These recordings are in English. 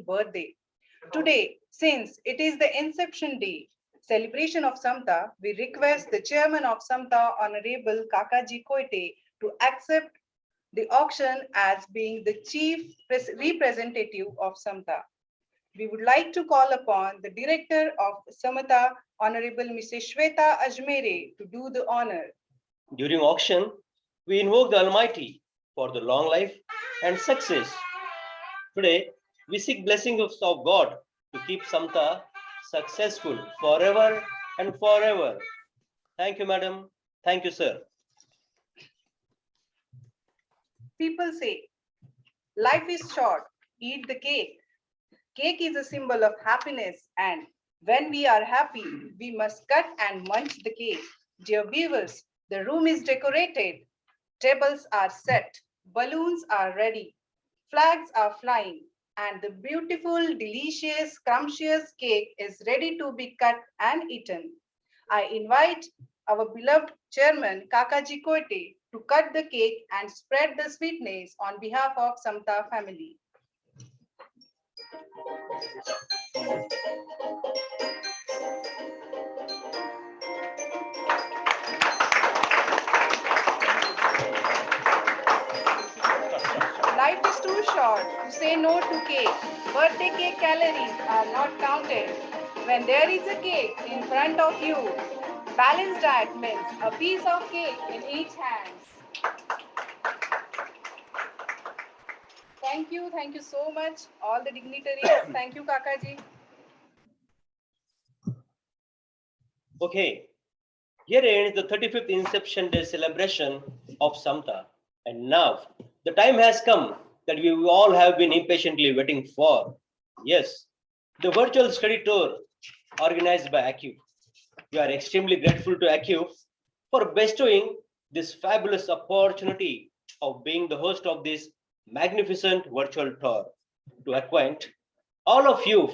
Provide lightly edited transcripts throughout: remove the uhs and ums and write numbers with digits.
birthday. Today, since it is the inception day, celebration of Samta, we request the chairman of Samta, Honorable Kakaji Koite, to accept the auction as being the chief representative of Samta. We would like to call upon the director of Samata, Honorable Mrs. Shweta Ajmere, to do the honor. During auction, we invoke the Almighty for the long life and success. Today, we seek blessings of God to keep Samta successful forever and forever. Thank you, madam. Thank you, sir. People say, life is short, eat the cake. Cake is a symbol of happiness, and when we are happy, we must cut and munch the cake. Dear viewers, the room is decorated, tables are set, balloons are ready, flags are flying, and the beautiful, delicious, scrumptious cake is ready to be cut and eaten. I invite our beloved chairman, Kakaji Koite, to cut the cake and spread the sweetness on behalf of Samta family. Life is too short to say no to cake. Birthday cake calories are not counted. When there is a cake in front of you, balanced diet means a piece of cake in each hand. Thank you so much, all the dignitaries. Thank you, Kakaji. Okay, here ends the 35th Inception Day celebration of Samta. And now, the time has come that we all have been impatiently waiting for. Yes, the virtual study tour organized by ACU. We are extremely grateful to ACU for bestowing this fabulous opportunity of being the host of this magnificent virtual tour to acquaint all of you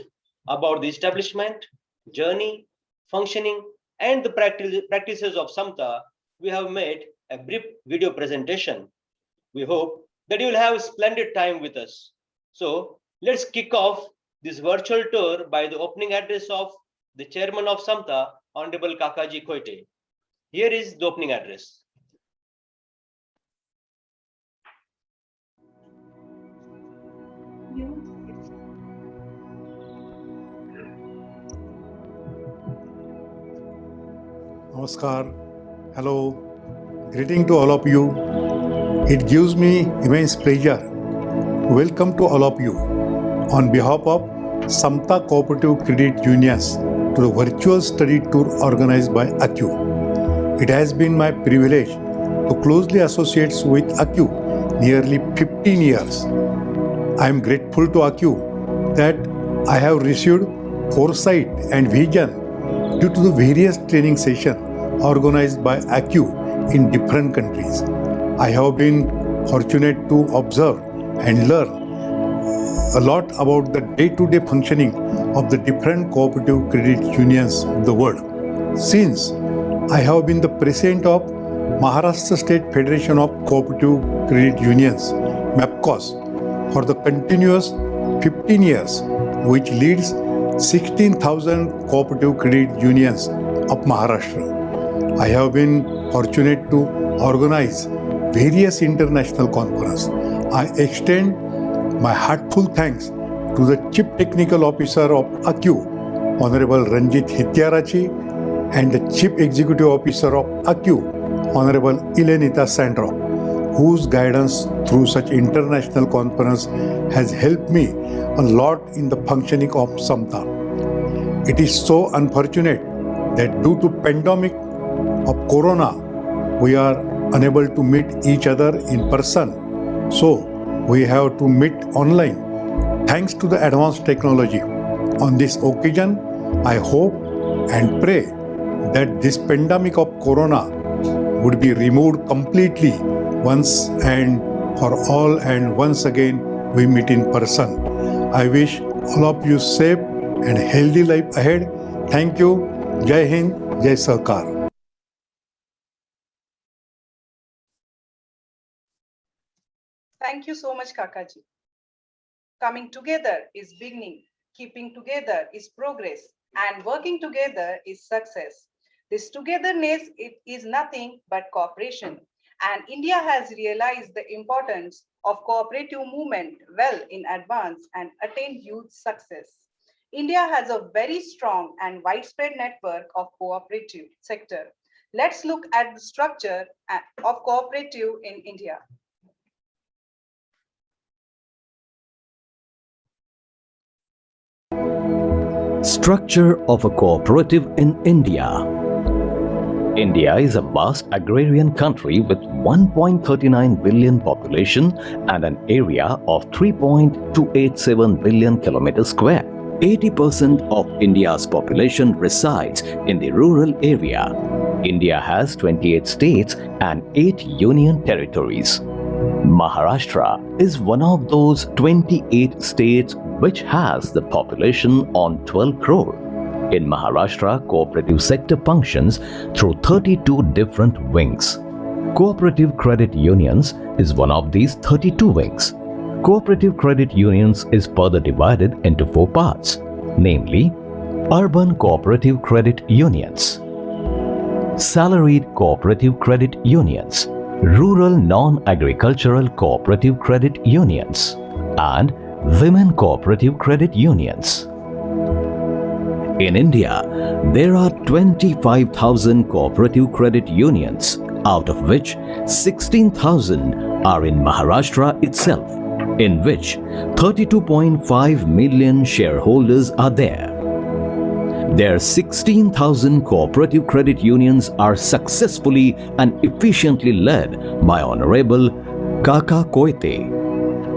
about the establishment, journey, functioning, and the practices of Samta. We have made a brief video presentation. We hope that you will have a splendid time with us. So let's kick off this virtual tour by the opening address of the chairman of Samta, Honorable Kakaji Koite. Here is the opening address. Namaskar. Hello. Greeting to all of you. It gives me immense pleasure to welcome to all of you on behalf of Samta Cooperative Credit Unions to the virtual study tour organized by ACU. It has been my privilege to closely associate with ACU nearly 15 years. I am grateful to ACU that I have received foresight and vision due to the various training sessions organized by ACU in different countries. I have been fortunate to observe and learn a lot about the day-to-day functioning of the different cooperative credit unions of the world. Since I have been the president of Maharashtra State Federation of Cooperative Credit Unions, MAPCOS, for the continuous 15 years, which leads 16,000 cooperative credit unions of Maharashtra. I have been fortunate to organize various international conferences. I extend my heartfelt thanks to the Chief Technical Officer of ACU, Honorable Ranjit Hityarachi, and the Chief Executive Officer of ACU, Honorable Ilenita Sandro, whose guidance through such international conference has helped me a lot in the functioning of Samta. It is so unfortunate that due to pandemic of Corona, we are unable to meet each other in person. So we have to meet online. Thanks to the advanced technology. On this occasion, I hope and pray that this pandemic of Corona would be removed completely once and for all, and once again we meet in person. I wish all of you safe and healthy life ahead. Thank you. Jai Hind, Jai Sarkar. Thank you so much, Kakaji. Coming together is beginning, keeping together is progress, and working together is success. This togetherness it is nothing but cooperation, and India has realized the importance of cooperative movement well in advance and attained huge success. India has a very strong and widespread network of cooperative sector. Let's look at the structure of cooperative in India. Structure of a cooperative in India. India is a vast agrarian country with 1.39 billion population and an area of 3.287 billion kilometers square. 80% of India's population resides in the rural area. India has 28 states and 8 union territories. Maharashtra is one of those 28 states which has the population on 12 crore. In Maharashtra, cooperative sector functions through 32 different wings. Cooperative credit unions is one of these 32 wings. Cooperative credit unions is further divided into 4 parts, namely urban cooperative credit unions, salaried cooperative credit unions, rural non-agricultural cooperative credit unions, and women cooperative credit unions. In India, there are 25,000 cooperative credit unions, out of which 16,000 are in Maharashtra itself, in which 32.5 million shareholders are there. Their 16,000 cooperative credit unions are successfully and efficiently led by Honorable Kaka Koite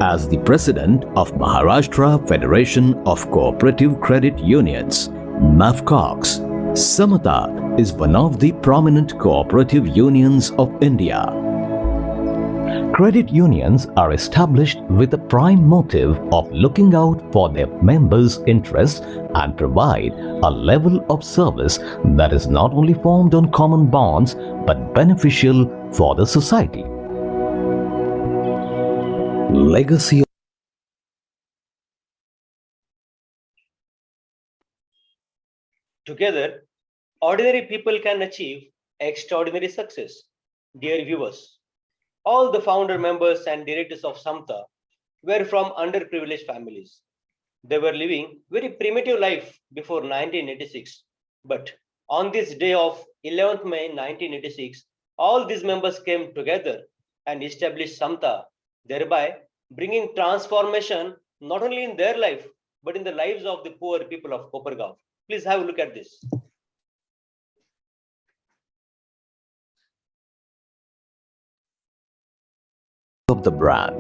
as the President of Maharashtra Federation of Cooperative Credit Unions, MAFCOX. Samata is one of the prominent cooperative unions of India. Credit unions are established with a prime motive of looking out for their members' interests and provide a level of service that is not only formed on common bonds but beneficial for the society. Legacy. Together, ordinary people can achieve extraordinary success. Dear viewers, all the founder members and directors of Samta were from underprivileged families. They were living very primitive life before 1986. But on this day of 11th May 1986, all these members came together and established Samta, thereby bringing transformation not only in their life but in the lives of the poor people of Kopargaon. Please have a look at this. Of the brand.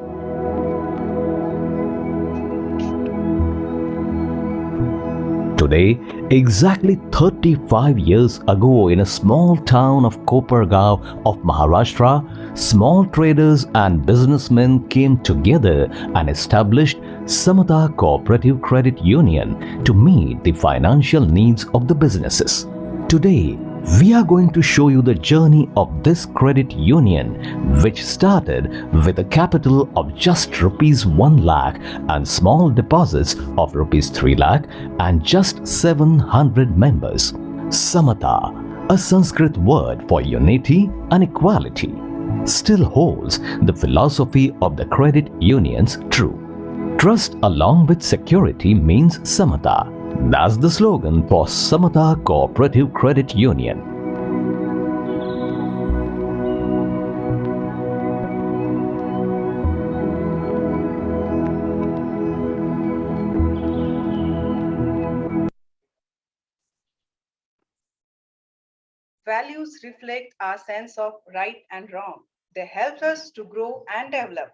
Today, exactly 35 years ago, in a small town of Kopargaon of Maharashtra, small traders and businessmen came together and established Samata Cooperative Credit Union to meet the financial needs of the businesses. Today, we are going to show you the journey of this credit union, which started with a capital of just rupees 1 lakh and small deposits of rupees 3 lakh and just 700 members. Samata, a Sanskrit word for unity and equality, still holds the philosophy of the credit unions true. Trust along with security means Samata. That's the slogan for Samata Cooperative Credit Union. Values reflect our sense of right and wrong. They help us to grow and develop.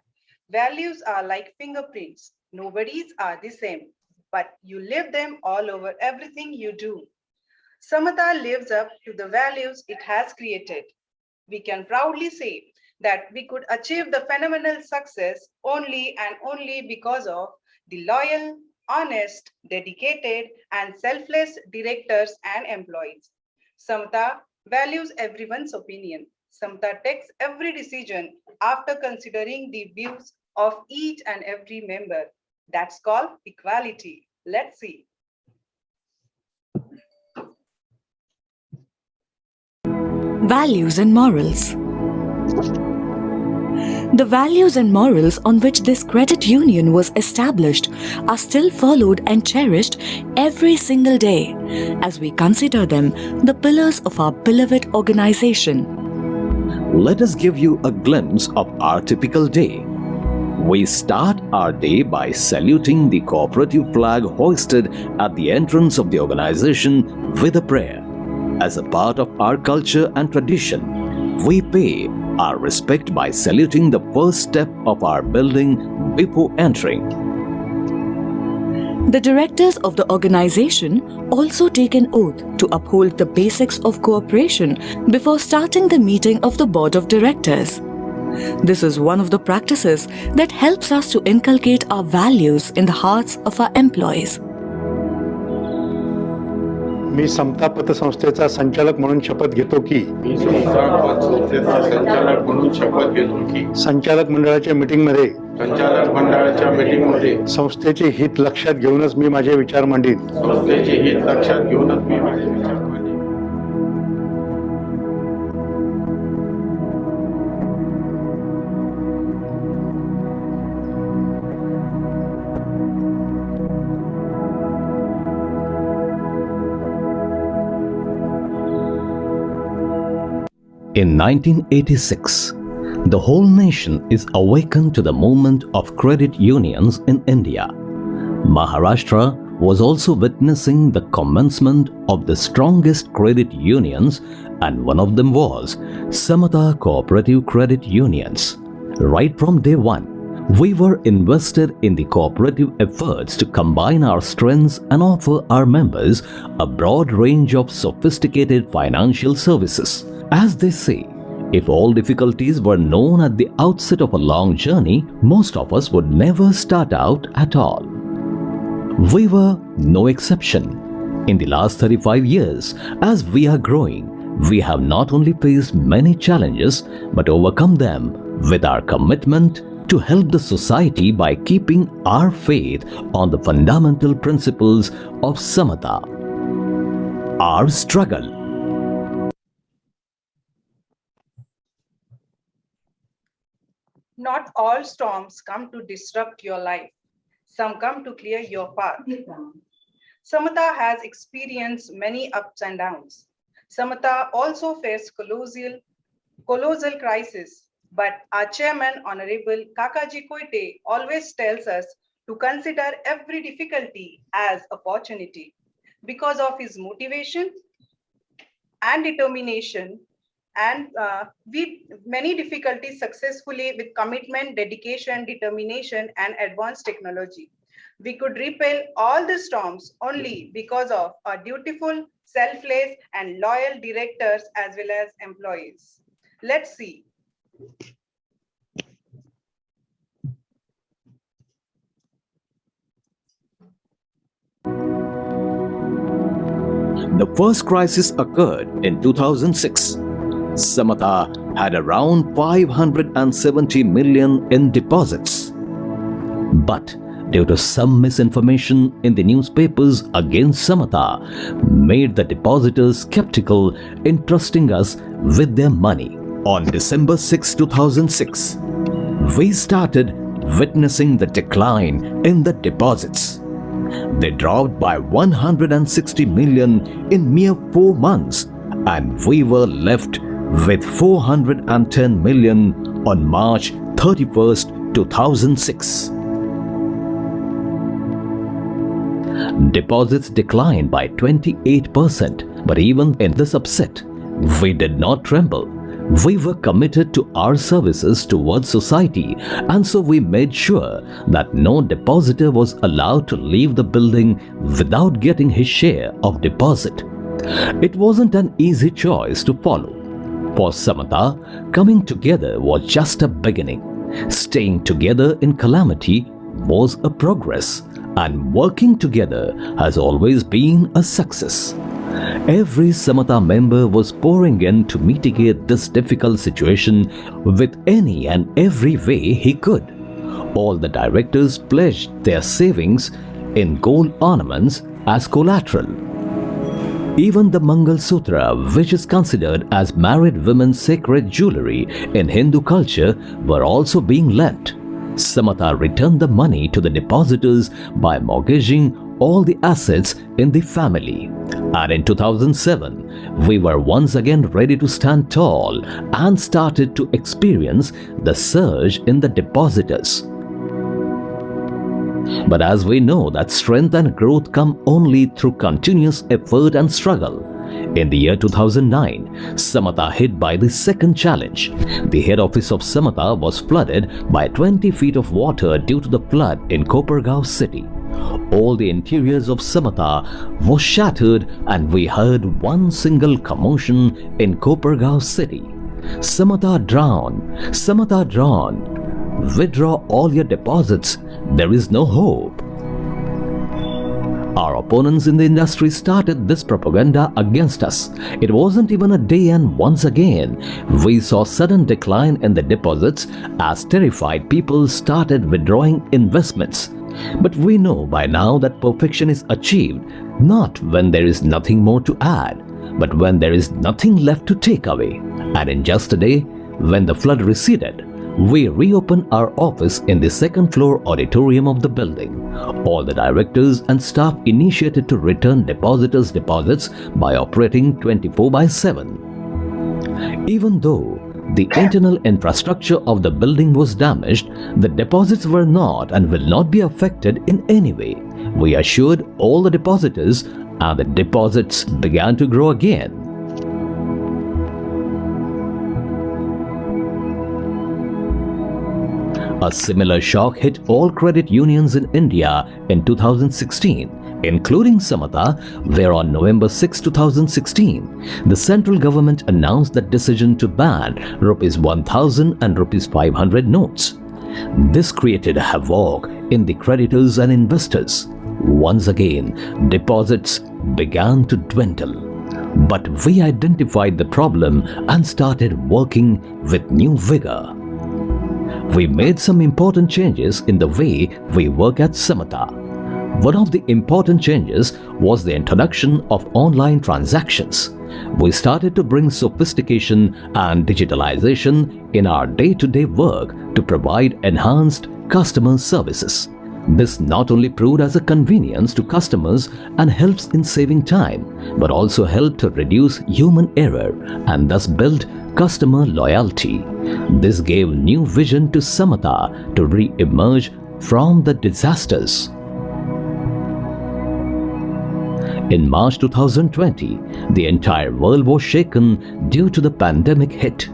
Values are like fingerprints. Nobody's are the same, but you leave them all over everything you do. Samata lives up to the values it has created. We can proudly say that we could achieve the phenomenal success only and only because of the loyal, honest, dedicated, and selfless directors and employees. Samata values everyone's opinion. Samata takes every decision after considering the views of each and every member. That's called equality. Let's see. Values and morals. The values and morals on which this credit union was established are still followed and cherished every single day as we consider them the pillars of our beloved organization. Let us give you a glimpse of our typical day. We start our day by saluting the cooperative flag hoisted at the entrance of the organization with a prayer. As a part of our culture and tradition, we pay our respect by saluting the first step of our building before entering. The directors of the organization also take an oath to uphold the basics of cooperation before starting the meeting of the board of directors. This is one of the practices that helps us to inculcate our values in the hearts of our employees. मी समता पतसंस्थेचा संचालक म्हणून शपथ घेतो की मी समता पतसंस्थेचा संचालक म्हणून शपथ घेतो की संचालक मंडळाच्या मीटिंगमध्ये संचालक मंडळाच्या मीटिंगमध्ये संस्थेचे हित लक्षात घेऊनच मी माझे विचार मांडीन. संस्थेचे हित लक्षात घेऊनच मी माझे विचार मांडेन. In 1986, the whole nation is awakened to the movement of credit unions in India. Maharashtra was also witnessing the commencement of the strongest credit unions, and one of them was Samata Cooperative Credit Unions. Right from day one, we were invested in the cooperative efforts to combine our strengths and offer our members a broad range of sophisticated financial services. As they say, if all difficulties were known at the outset of a long journey, most of us would never start out at all. We were no exception. In the last 35 years, as we are growing, we have not only faced many challenges but overcome them with our commitment to help the society by keeping our faith on the fundamental principles of Samata. Our struggle. Not all storms come to disrupt your life. Some come to clear your path. Samata has experienced many ups and downs. Samata also faced colossal crisis, but our chairman, Honorable Kakaji Koite, always tells us to consider every difficulty as opportunity. Because of his motivation and determination, and with many difficulties successfully with commitment, dedication, determination, and advanced technology. We could repel all the storms only because of our dutiful, selfless, and loyal directors as well as employees. Let's see. The first crisis occurred in 2006. Samata had around 570 million in deposits. But due to some misinformation in the newspapers against Samata, made the depositors skeptical in trusting us with their money. On December 6, 2006, we started witnessing the decline in the deposits. They dropped by 160 million in mere 4 months, and we were left with 410 million on March 31st, 2006. Deposits declined by 28%, but even in this upset, we did not tremble. We were committed to our services towards society, and so we made sure that no depositor was allowed to leave the building without getting his share of deposit. It wasn't an easy choice to follow. For Samata, coming together was just a beginning. Staying together in calamity was a progress, and working together has always been a success. Every Samata member was pouring in to mitigate this difficult situation with any and every way he could. All the directors pledged their savings in gold ornaments as collateral. Even the Mangal Sutra, which is considered as married women's sacred jewelry in Hindu culture, were also being lent. Samatha returned the money to the depositors by mortgaging all the assets in the family. And in 2007, we were once again ready to stand tall and started to experience the surge in the depositors. But as we know that strength and growth come only through continuous effort and struggle, in the year 2009, Samatha hit by the second challenge. The head office of Samatha was flooded by 20 feet of water due to the flood in Kopergaon city. All the interiors of Samatha was shattered and we heard one single commotion in Kopergaon city. Samatha drowned! Samatha drowned! Withdraw all your deposits. There is no hope. Our opponents in the industry started this propaganda against us. It wasn't even a day and once again, we saw sudden decline in the deposits as terrified people started withdrawing investments. But we know by now that perfection is achieved not when there is nothing more to add, but when there is nothing left to take away. And in just a day, when the flood receded, we reopened our office in the second floor auditorium of the building. All the directors and staff initiated to return depositors' deposits by operating 24/7. Even though the internal infrastructure of the building was damaged, the deposits were not and will not be affected in any way. We assured all the depositors and the deposits began to grow again. A similar shock hit all credit unions in India in 2016, including Samatha, where on November 6, 2016, the central government announced the decision to ban ₹1,000 and ₹500 notes. This created havoc in the creditors and investors. Once again, deposits began to dwindle. But we identified the problem and started working with new vigor. We made some important changes in the way we work at Samatha. One of the important changes was the introduction of online transactions. We started to bring sophistication and digitalization in our day-to-day work to provide enhanced customer services. This not only proved as a convenience to customers and helps in saving time, but also helped to reduce human error and thus build customer loyalty. This gave new vision to Samatha to re-emerge from the disasters. In March 2020, the entire world was shaken due to the pandemic hit.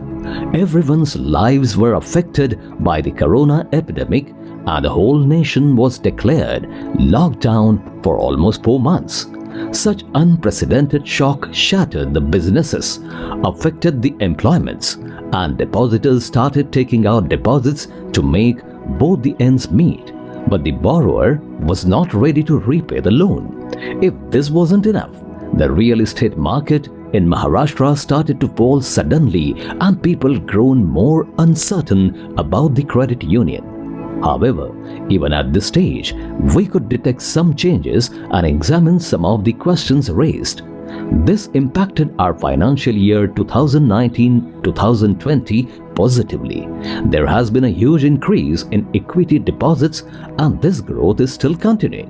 Everyone's lives were affected by the corona epidemic and the whole nation was declared locked down for almost 4 months. Such unprecedented shock shattered the businesses, affected the employments, and depositors started taking out deposits to make both the ends meet. But the borrower was not ready to repay the loan. If this wasn't enough, the real estate market in Maharashtra started to fall suddenly and people grown more uncertain about the credit union. However, even at this stage, we could detect some changes and examine some of the questions raised. This impacted our financial year 2019-2020 positively. There has been a huge increase in equity deposits and this growth is still continuing.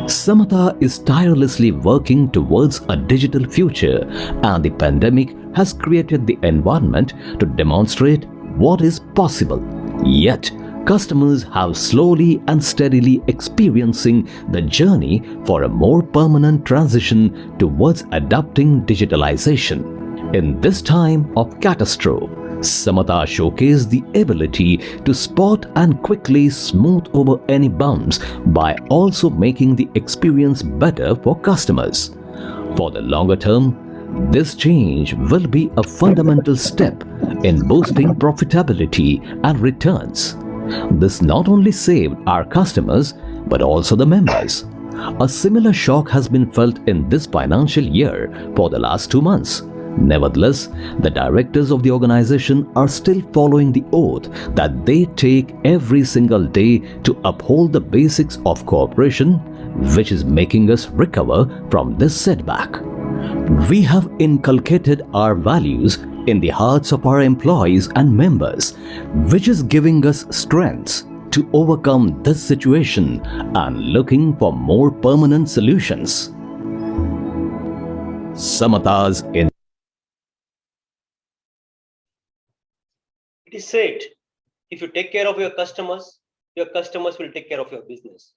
Samatha is tirelessly working towards a digital future and the pandemic has created the environment to demonstrate what is possible. Yet, customers have slowly and steadily experiencing the journey for a more permanent transition towards adopting digitalization. In this time of catastrophe, Samatha showcased the ability to spot and quickly smooth over any bumps by also making the experience better for customers. For the longer term, this change will be a fundamental step in boosting profitability and returns. This not only saved our customers but also the members. A similar shock has been felt in this financial year for the last 2 months. Nevertheless, the directors of the organization are still following the oath that they take every single day to uphold the basics of cooperation, which is making us recover from this setback. We have inculcated our values in the hearts of our employees and members, which is giving us strengths to overcome this situation and looking for more permanent solutions. Samata's in It is said, if you take care of your customers will take care of your business.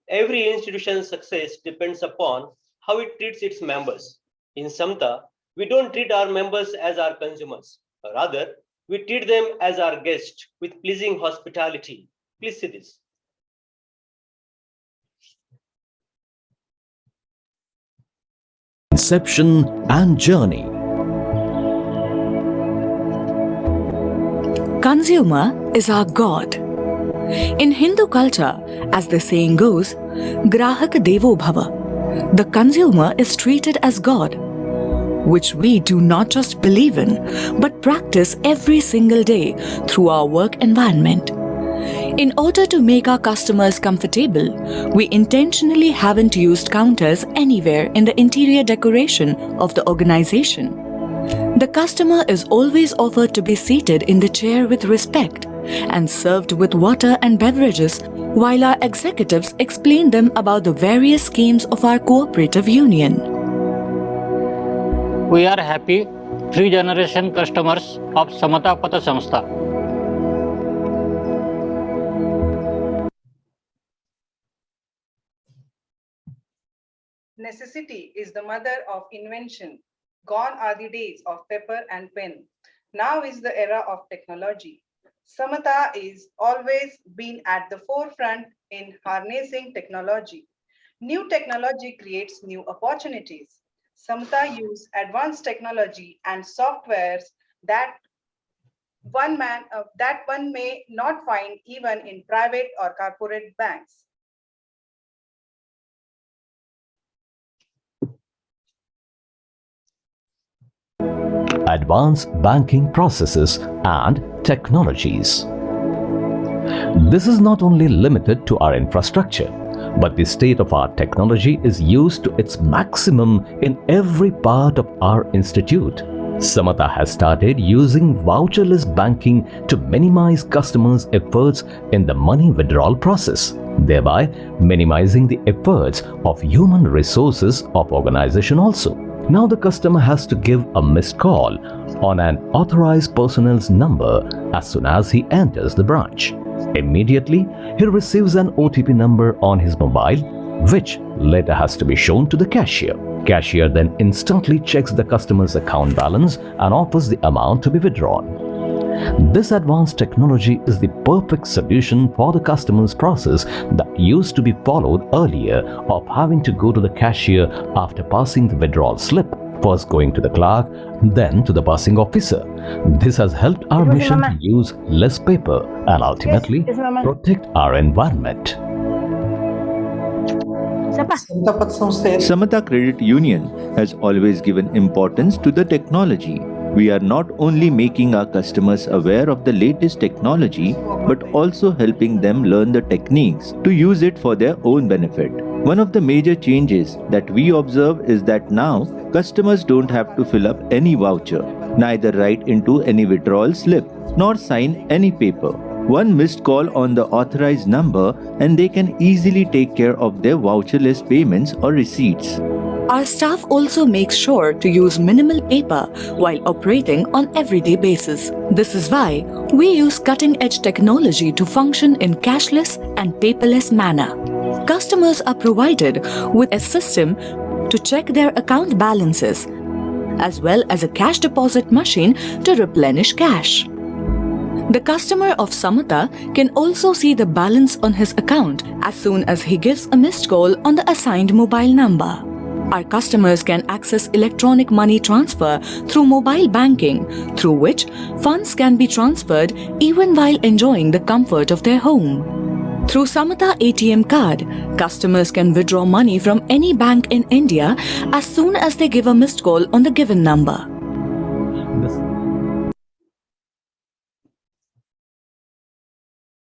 Every institution's success depends upon how it treats its members. In Samta, we don't treat our members as our consumers. Rather, we treat them as our guests with pleasing hospitality. Please see this. inception and journey. Consumer is our God. In Hindu culture, as the saying goes, Grahak Devo Bhava, the consumer is treated as God, which we do not just believe in, but practice every single day through our work environment. In order to make our customers comfortable, we intentionally haven't used counters anywhere in the interior decoration of the organization. The customer is always offered to be seated in the chair with respect and served with water and beverages while our executives explain them about the various schemes of our cooperative union. We are happy 3-generation customers of Samata Pata Samstha. Necessity is the mother of invention. Gone are the days of paper and pen. Now is the era of technology. Samata is always been at the forefront in harnessing technology. New technology creates new opportunities. Samata use advanced technology and softwares that one may not find even in private or corporate banks. Advanced banking processes and technologies. This is not only limited to our infrastructure, but the state of our technology is used to its maximum in every part of our institute. Samata has started using voucherless banking to minimize customers' efforts in the money withdrawal process, thereby minimizing the efforts of human resources of organization also. Now the customer has to give a missed call on an authorized personnel's number as soon as he enters the branch. Immediately, he receives an OTP number on his mobile, which later has to be shown to the cashier. Cashier then instantly checks the customer's account balance and offers the amount to be withdrawn. This advanced technology is the perfect solution for the customer's process that used to be followed earlier of having to go to the cashier after passing the withdrawal slip, first going to the clerk, then to the passing officer. This has helped our mission to use less paper and ultimately protect our environment. Samata Credit Union has always given importance to the technology. We are not only making our customers aware of the latest technology, but also helping them learn the techniques to use it for their own benefit. One of the major changes that we observe is that now customers don't have to fill up any voucher, neither write into any withdrawal slip, nor sign any paper. One missed call on the authorized number and they can easily take care of their voucherless payments or receipts. Our staff also makes sure to use minimal paper while operating on everyday basis. This is why we use cutting-edge technology to function in cashless and paperless manner. Customers are provided with a system to check their account balances, as well as a cash deposit machine to replenish cash. The customer of Samata can also see the balance on his account as soon as he gives a missed call on the assigned mobile number. Our customers can access electronic money transfer through mobile banking, through which funds can be transferred even while enjoying the comfort of their home. Through Samata ATM card, customers can withdraw money from any bank in India as soon as they give a missed call on the given number.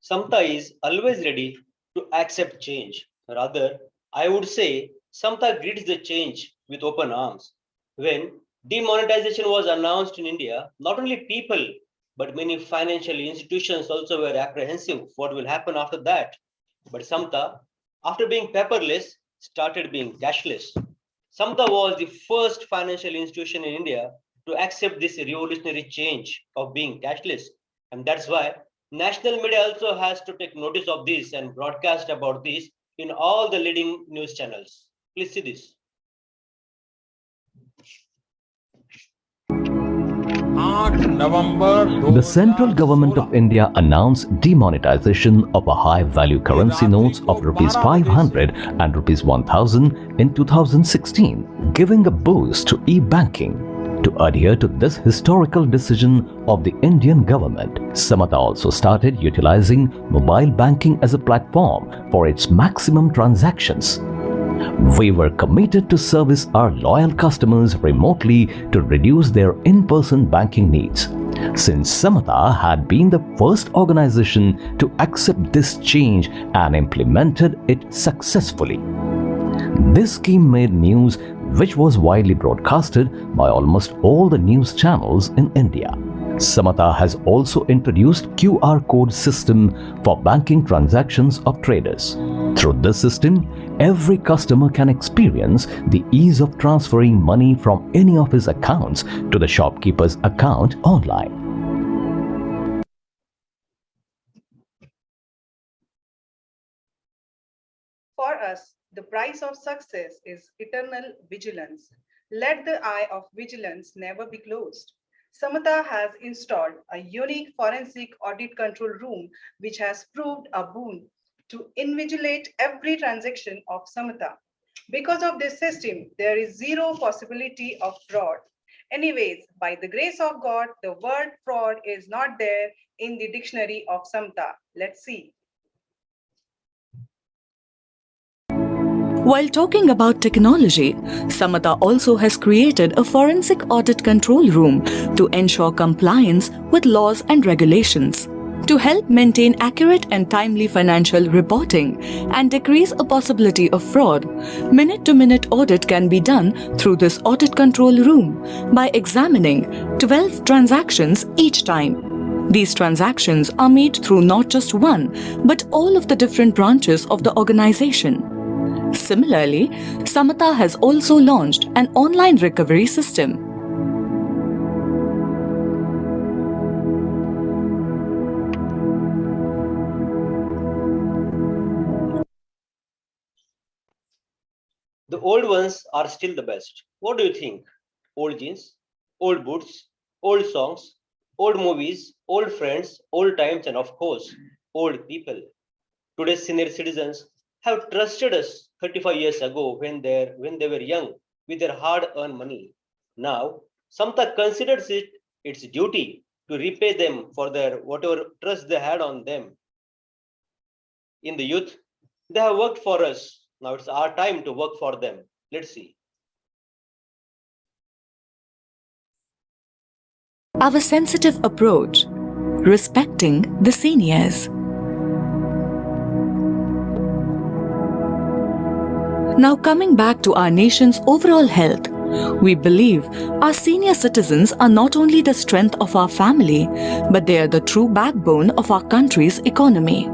Samta is always ready to accept change. Rather, I would say Samta greets the change with open arms. When demonetization was announced in India, not only people but many financial institutions also were apprehensive what will happen after that. But Samta, after being paperless, started being cashless. Samta was the first financial institution in India to accept this revolutionary change of being cashless. And that's why national media also has to take notice of this and broadcast about this in all the leading news channels. Please see this. The central government of India announced demonetization of a high-value currency notes of rupees 500 and rupees 1000 in 2016, giving a boost to e-banking. To adhere to this historical decision of the Indian government, Samata also started utilizing mobile banking as a platform for its maximum transactions. We were committed to service our loyal customers remotely to reduce their in-person banking needs. Since Samata had been the first organization to accept this change and implemented it successfully. This scheme made news which was widely broadcasted by almost all the news channels in India. Samata has also introduced QR code system for banking transactions of traders. Through this system, every customer can experience the ease of transferring money from any of his accounts to the shopkeeper's account online. For us, the price of success is eternal vigilance. Let the eye of vigilance never be closed. Samata has installed a unique forensic audit control room which has proved a boon to invigilate every transaction of Samata. Because of this system, there is zero possibility of fraud. Anyways, by the grace of God, the word fraud is not there in the dictionary of Samata. Let's see. While talking about technology, Samata also has created a forensic audit control room to ensure compliance with laws and regulations. To help maintain accurate and timely financial reporting and decrease a possibility of fraud, minute-to-minute audit can be done through this audit control room by examining 12 transactions each time. These transactions are made through not just one, but all of the different branches of the organization. Similarly, Samata has also launched an online recovery system. The old ones are still the best. What do you think? Old jeans, old boots, old songs, old movies, old friends, old times, and of course, old people. Today's senior citizens have trusted us 35 years ago when they were young with their hard-earned money. Now, Samta considers it its duty to repay them for their whatever trust they had on them. In the youth, they have worked for us. Now it's our time to work for them. Let's see. Our sensitive approach, respecting the seniors. Now coming back to our nation's overall health, we believe our senior citizens are not only the strength of our family, but they are the true backbone of our country's economy.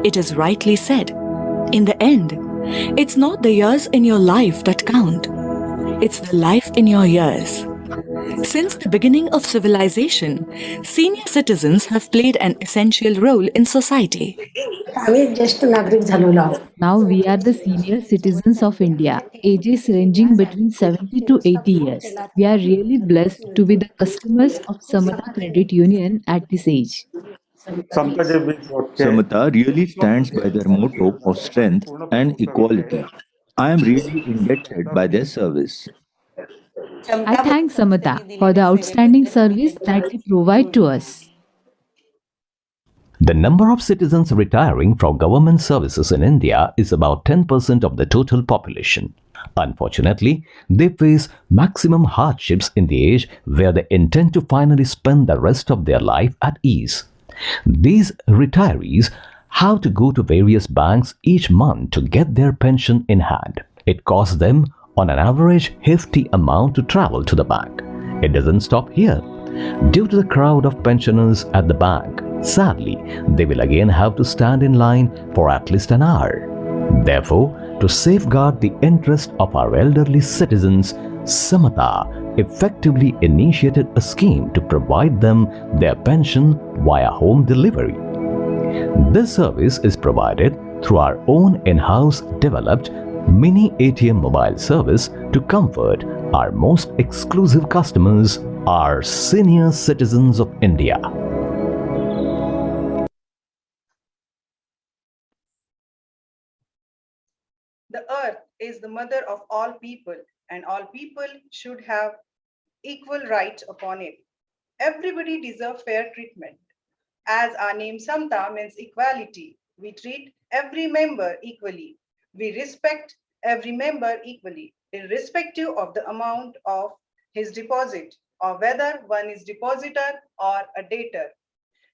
It is rightly said, in the end, it's not the years in your life that count, it's the life in your years. Since the beginning of civilization, senior citizens have played an essential role in society. आम्ही ज्येष्ठ नागरिक झालेलो आहोत. Now we are the senior citizens of India, ages ranging between 70 to 80 years. We are really blessed to be the customers of Samata Credit Union at this age. Samata really stands by their motto of strength and equality. I am really indebted by their service. I thank Samata for the outstanding service that they provide to us. The number of citizens retiring from government services in India is about 10% of the total population. Unfortunately, they face maximum hardships in the age where they intend to finally spend the rest of their life at ease. These retirees have to go to various banks each month to get their pension in hand. It costs them on an average hefty amount to travel to the bank. It doesn't stop here. Due to the crowd of pensioners at the bank, sadly, they will again have to stand in line for at least an hour. Therefore, to safeguard the interest of our elderly citizens, Samata effectively initiated a scheme to provide them their pension via home delivery. This service is provided through our own in-house developed mini ATM mobile service to comfort our most exclusive customers, our senior citizens of India. The earth is the mother of all people, and all people should have equal rights upon it. Everybody deserves fair treatment. As our name Samta means equality, we treat every member equally. We respect every member equally, irrespective of the amount of his deposit or whether one is depositor or a debtor.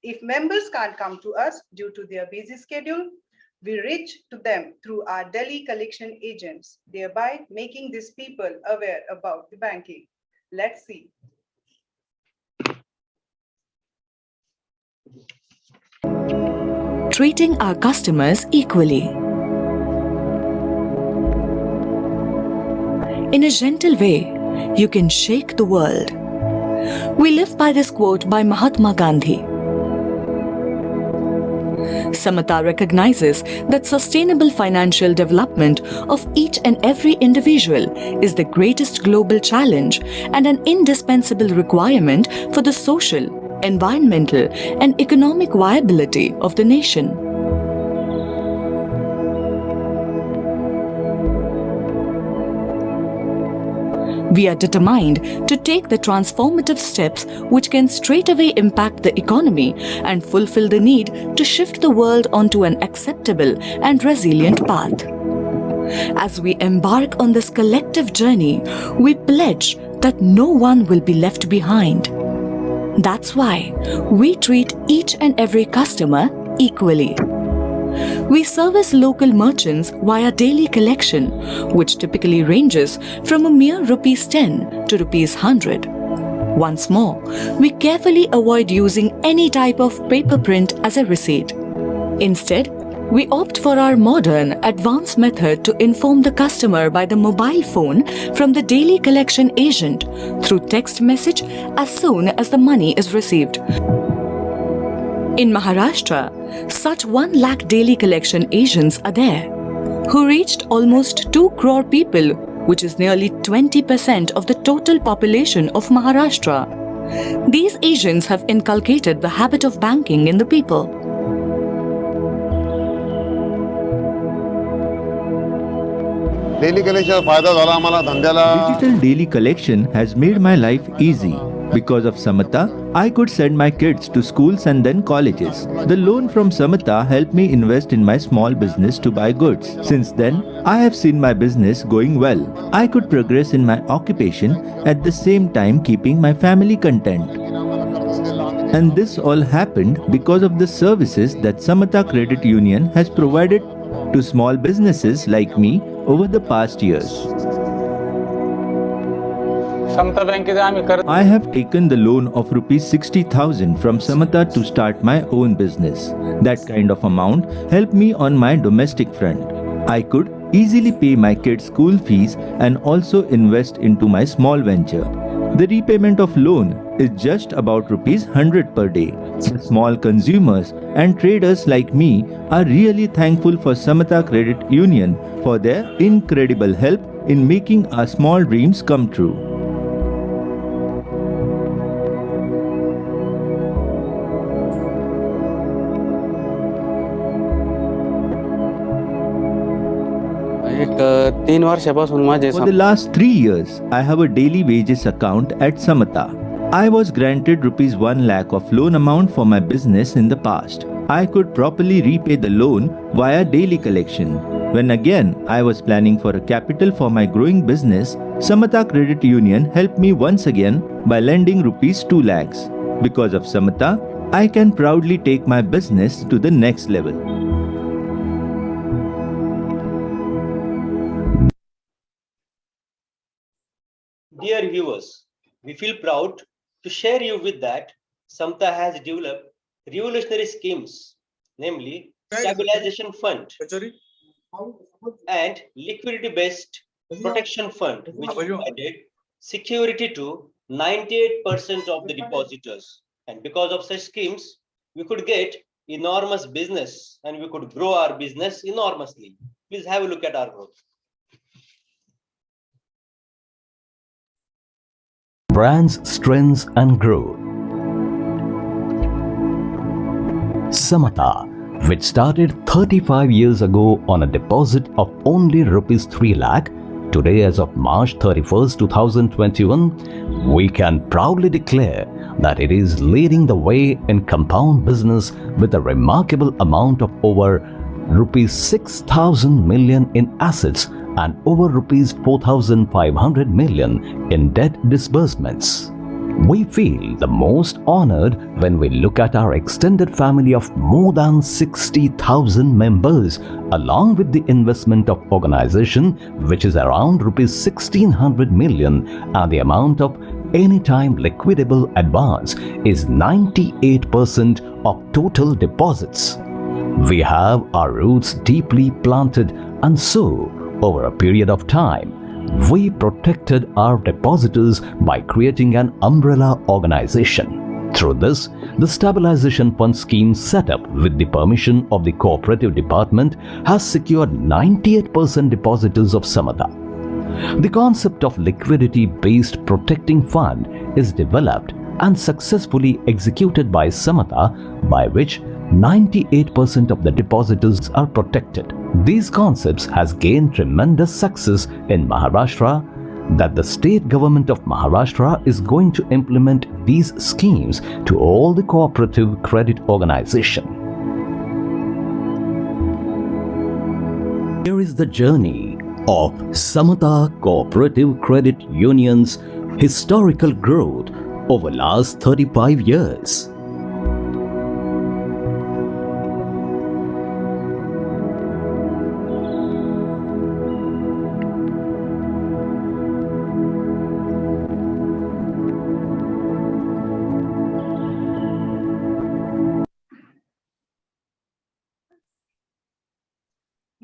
If members can't come to us due to their busy schedule, we reach to them through our Delhi collection agents, thereby making these people aware about the banking. Let's see. Treating our customers equally. In a gentle way, you can shake the world. We live by this quote by Mahatma Gandhi. Samata recognizes that sustainable financial development of each and every individual is the greatest global challenge and an indispensable requirement for the social, environmental, and economic viability of the nation. We are determined to take the transformative steps which can straightaway impact the economy and fulfill the need to shift the world onto an acceptable and resilient path. As we embark on this collective journey, we pledge that no one will be left behind. That's why we treat each and every customer equally. We service local merchants via daily collection, which typically ranges from a mere ₹10 to ₹100. Once more, we carefully avoid using any type of paper print as a receipt. Instead, we opt for our modern, advanced method to inform the customer by the mobile phone from the daily collection agent through text message as soon as the money is received. In Maharashtra, such 1 lakh daily collection agents are there, who reached almost 2 crore people, which is nearly 20% of the total population of Maharashtra. These agents have inculcated the habit of banking in the people. Daily कलेक्शनचा फायदा झाला आम्हाला धंद्याला. Digital daily collection has made my life easy. Because of Samata, I could send my kids to schools and then colleges. The loan from Samata helped me invest in my small business to buy goods. Since then, I have seen my business going well. I could progress in my occupation at the same time keeping my family content. And this all happened because of the services that Samata Credit Union has provided to small businesses like me over the past years. I have taken the loan of ₹60,000 from Samata to start my own business. That kind of amount helped me on my domestic front. I could easily pay my kids' school fees and also invest into my small venture. The repayment of loan is just about ₹100 per day. The small consumers and traders like me are really thankful for Samata Credit Union for their incredible help in making our small dreams come true. For the last 3 years, I have a daily wages account at Samata. I was granted ₹1 lakh of loan amount for my business in the past. I could properly repay the loan via daily collection. When again I was planning for a capital for my growing business, Samata Credit Union helped me once again by lending rupees 2 lakhs. Because of Samata, I can proudly take my business to the next level. Dear viewers, we feel proud to share you with that Samta has developed revolutionary schemes, namely Stabilization Fund and Liquidity-Based Protection Fund, which provided security to 98% of the depositors. And because of such schemes, we could get enormous business and we could grow our business enormously. Please have a look at our growth. Brand's strengths and growth. Samata, which started 35 years ago on a deposit of only rupees 3 lakh, today as of March 31st, 2021, we can proudly declare that it is leading the way in compound business with a remarkable amount of over rupees 6,000 million in assets and over rupees 4,500 million in debt disbursements. We feel the most honored when we look at our extended family of more than 60,000 members, along with the investment of organization, which is around rupees 1,600 million, and the amount of anytime liquidable advance is 98% of total deposits. We have our roots deeply planted, and so, over a period of time, we protected our depositors by creating an umbrella organization. Through this, the Stabilization Fund scheme set up with the permission of the Cooperative Department has secured 98% depositors of Samata. The concept of liquidity-based protecting fund is developed and successfully executed by Samata, by which 98% of the depositors are protected. These concepts has gained tremendous success in Maharashtra, that the state government of Maharashtra is going to implement these schemes to all the cooperative credit organization. Here is the journey of Samata Cooperative Credit Union's historical growth over last 35 years.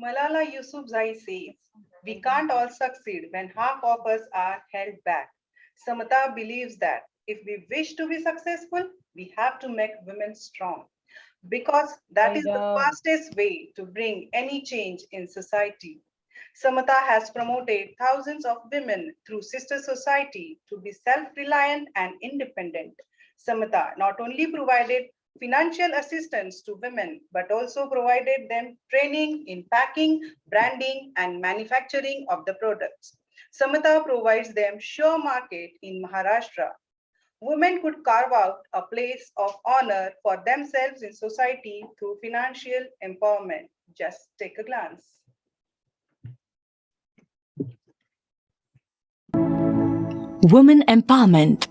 Malala Yousafzai says, "We can't all succeed when half of us are held back." Samata believes that if we wish to be successful, we have to make women strong, because that is the fastest way to bring any change in society. Samata has promoted thousands of women through sister society to be self-reliant and independent. Samata not only provided financial assistance to women, but also provided them training in packing, branding, and manufacturing of the products. Samata provides them sure market in Maharashtra. Women could carve out a place of honor for themselves in society through financial empowerment. Just take a glance. Women empowerment.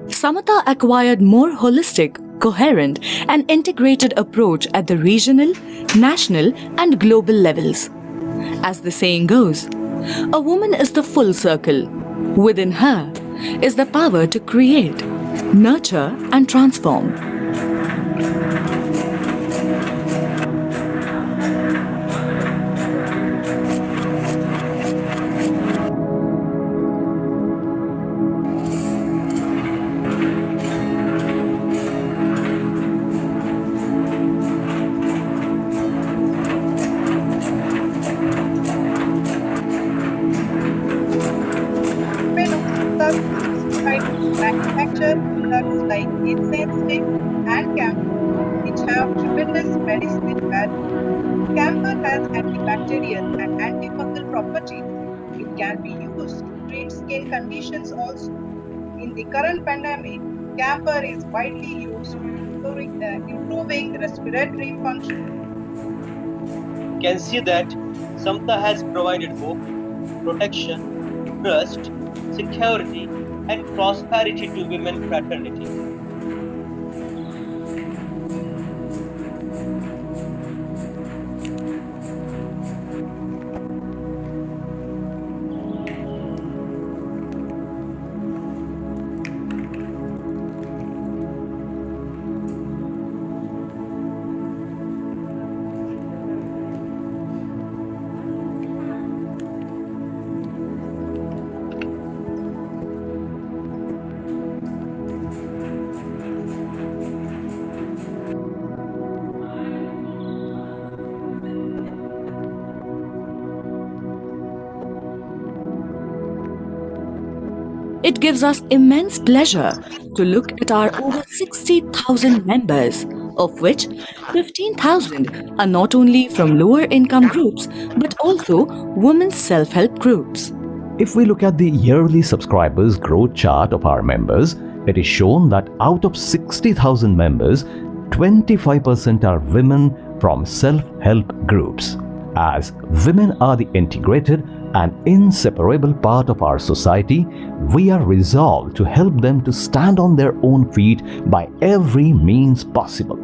Samata acquired more holistic, coherent, and integrated approach at the regional, national, and global levels. As the saying goes, a woman is the full circle. Within her is the power to create, nurture, and transform. Women also certified to manufacture products like incense stick and camphor, which have tremendous medicinal value. Camphor has antibacterial and antifungal properties. It can be used to treat skin conditions also. In the current pandemic, camphor is widely used for improving respiratory function. You can see that Samta has provided hope, protection, trust, security, and prosperity to women fraternity. It gives us immense pleasure to look at our over 60,000 members, of which 15,000 are not only from lower income groups but also women's self-help groups. If we look at the yearly subscribers growth chart of our members, it is shown that out of 60,000 members, 25% are women from self-help groups. As women are the integrated and inseparable part of our society, we are resolved to help them to stand on their own feet by every means possible.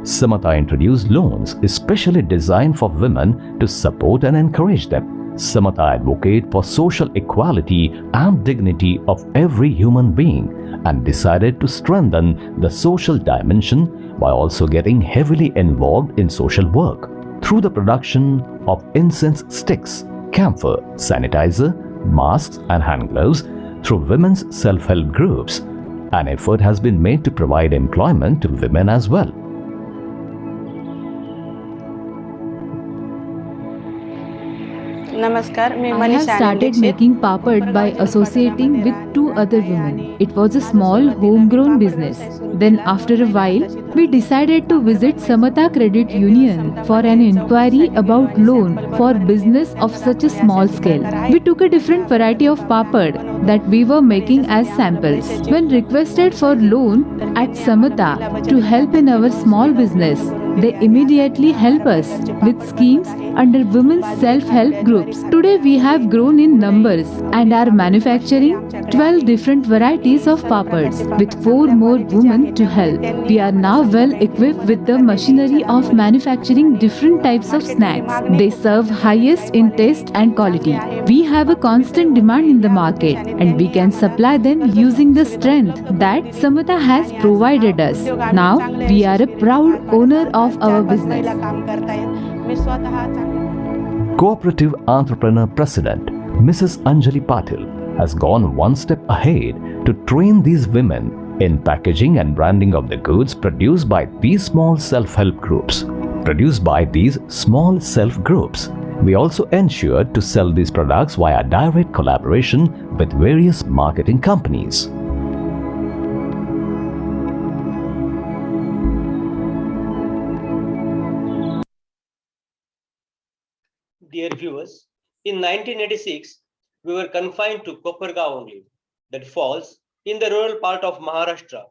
Samata introduced loans especially designed for women to support and encourage them. Samata advocates for social equality and dignity of every human being and decided to strengthen the social dimension by also getting heavily involved in social work through the production of incense sticks, camphor, sanitizer, masks and hand gloves through women's self-help groups. An effort has been made to provide employment to women as well. नमस्कार मी I have Manisha started Dixit. making papad by associating with 2 other women. It was a small homegrown business. Then after a while, we decided to visit Samata Credit Union for an inquiry about loan for business of such a small scale. We took a different variety of papad that we were making as samples. When requested for loan at Samata to help in our small business, they immediately help us with schemes under women's self-help groups. Today we have grown in numbers and are manufacturing 12 different varieties of papads with 4 more women to help. We are now well equipped with the machinery of manufacturing different types of snacks. They serve highest in taste and quality. We have a constant demand in the market and we can supply them using the strength that Samata has provided us. Now we are a proud owner of our business. Cooperative Entrepreneur President Mrs. Anjali Patil has gone one step ahead to train these women in packaging and branding of the goods produced by these small self-help groups. We also ensured to sell these products via direct collaboration with various marketing companies. Dear viewers, in 1986, we were confined to Kopargaon only, that falls in the rural part of Maharashtra.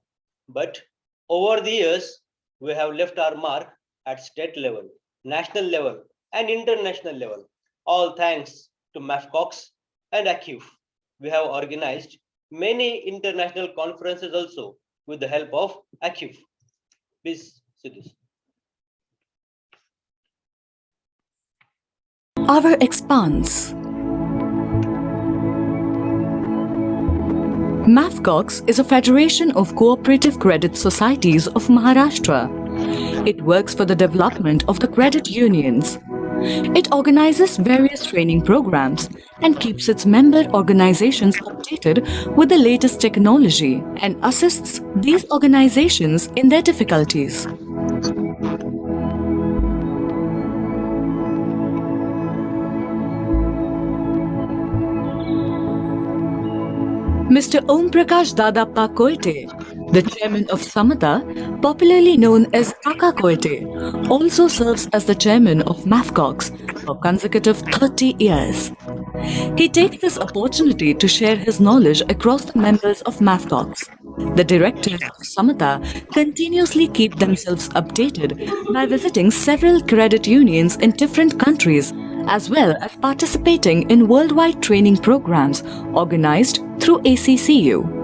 But over the years, we have left our mark at state level, national level, and international level, all thanks to MAFCOX and ACUF. We have organized many international conferences also with the help of ACUF. Please see this. Our expanse. MAFCOX is a federation of cooperative credit societies of Maharashtra. It works for the development of the credit unions. It organizes various training programs and keeps its member organizations updated with the latest technology and assists these organizations in their difficulties. Mr. Om Prakash Dadappa Koite, the chairman of Samata, popularly known as Kaka Koite, also serves as the chairman of MAFCOX for consecutive 30 years. He takes this opportunity to share his knowledge across the members of MAFCOX. The directors of Samata continuously keep themselves updated by visiting several credit unions in different countries, as well as participating in worldwide training programs organized through ACCU.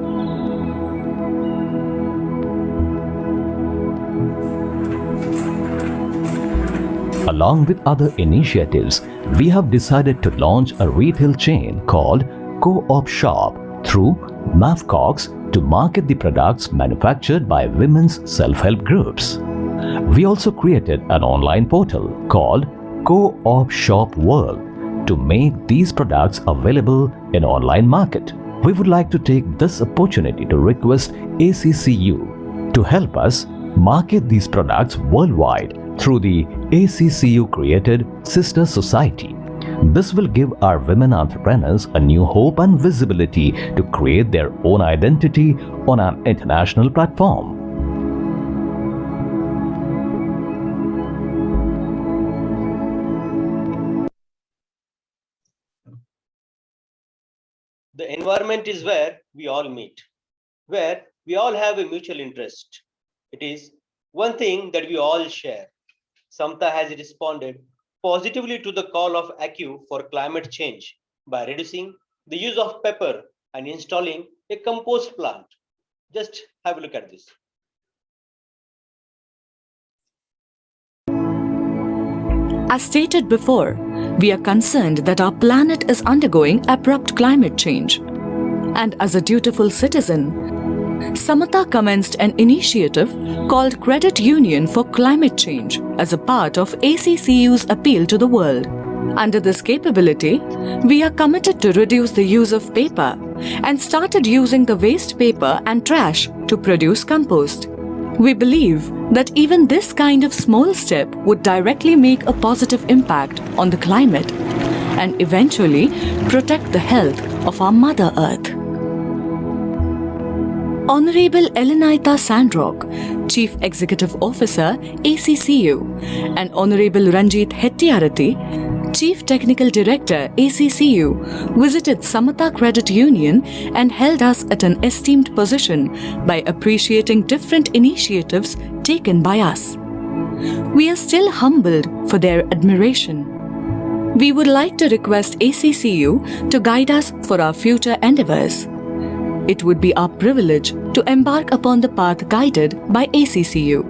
Along with other initiatives, we have decided to launch a retail chain called Co-op Shop through MAFCOX to market the products manufactured by women's self-help groups. We also created an online portal called Co-op Shop World to make these products available in online market. We would like to take this opportunity to request ACCU to help us market these products worldwide through the ACCU created Sister Society. This will give our women entrepreneurs a new hope and visibility to create their own identity on an international platform. The environment is where we all meet, where we all have a mutual interest. It is one thing that we all share. Samta has responded positively to the call of ACCU for climate change by reducing the use of pepper and installing a compost plant. Just have a look at this. As stated before, we are concerned that our planet is undergoing abrupt climate change. And as a dutiful citizen, Samata commenced an initiative called Credit Union for Climate Change as a part of ACCU's appeal to the world. Under this capability, we are committed to reduce the use of paper and started using the waste paper and trash to produce compost. We believe that even this kind of small step would directly make a positive impact on the climate and eventually protect the health of our Mother Earth. Honorable Elenaita Sandrock, Chief Executive Officer, ACCU, and Honorable Ranjit Hettiarati, Chief Technical Director, ACCU, visited Samata Credit Union and held us at an esteemed position by appreciating different initiatives taken by us. We are still humbled for their admiration. We would like to request ACCU to guide us for our future endeavors. It would be our privilege to embark upon the path guided by ACCU.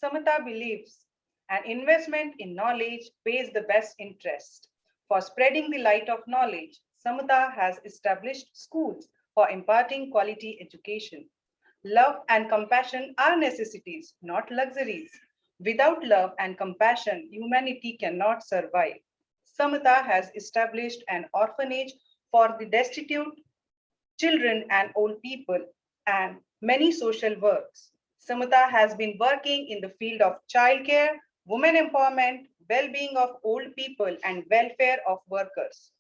Samata believes an investment in knowledge pays the best interest. For spreading the light of knowledge, Samata has established schools for imparting quality education. Love and compassion are necessities, not luxuries. Without love and compassion, humanity cannot survive. Samata has established an orphanage for the destitute, children and old people, and many social works. Samata has been working in the field of childcare, women empowerment, well-being of old people, and welfare of workers.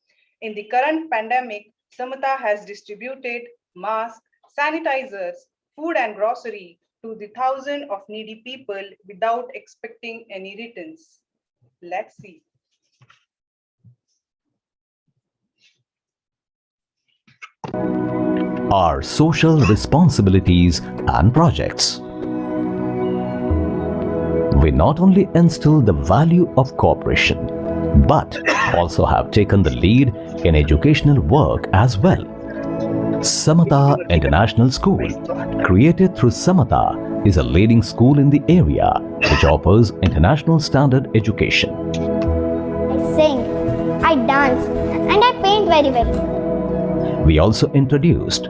In the current pandemic, Samata has distributed masks, sanitizers, food and grocery to the thousands of needy people without expecting any returns. Let's see. Our social responsibilities and projects. We not only instill the value of cooperation, but also have taken the lead in educational work as well. Samata International School, created through Samata, is a leading school in the area which offers international standard education. I sing, I dance, and I paint very well. We also introduced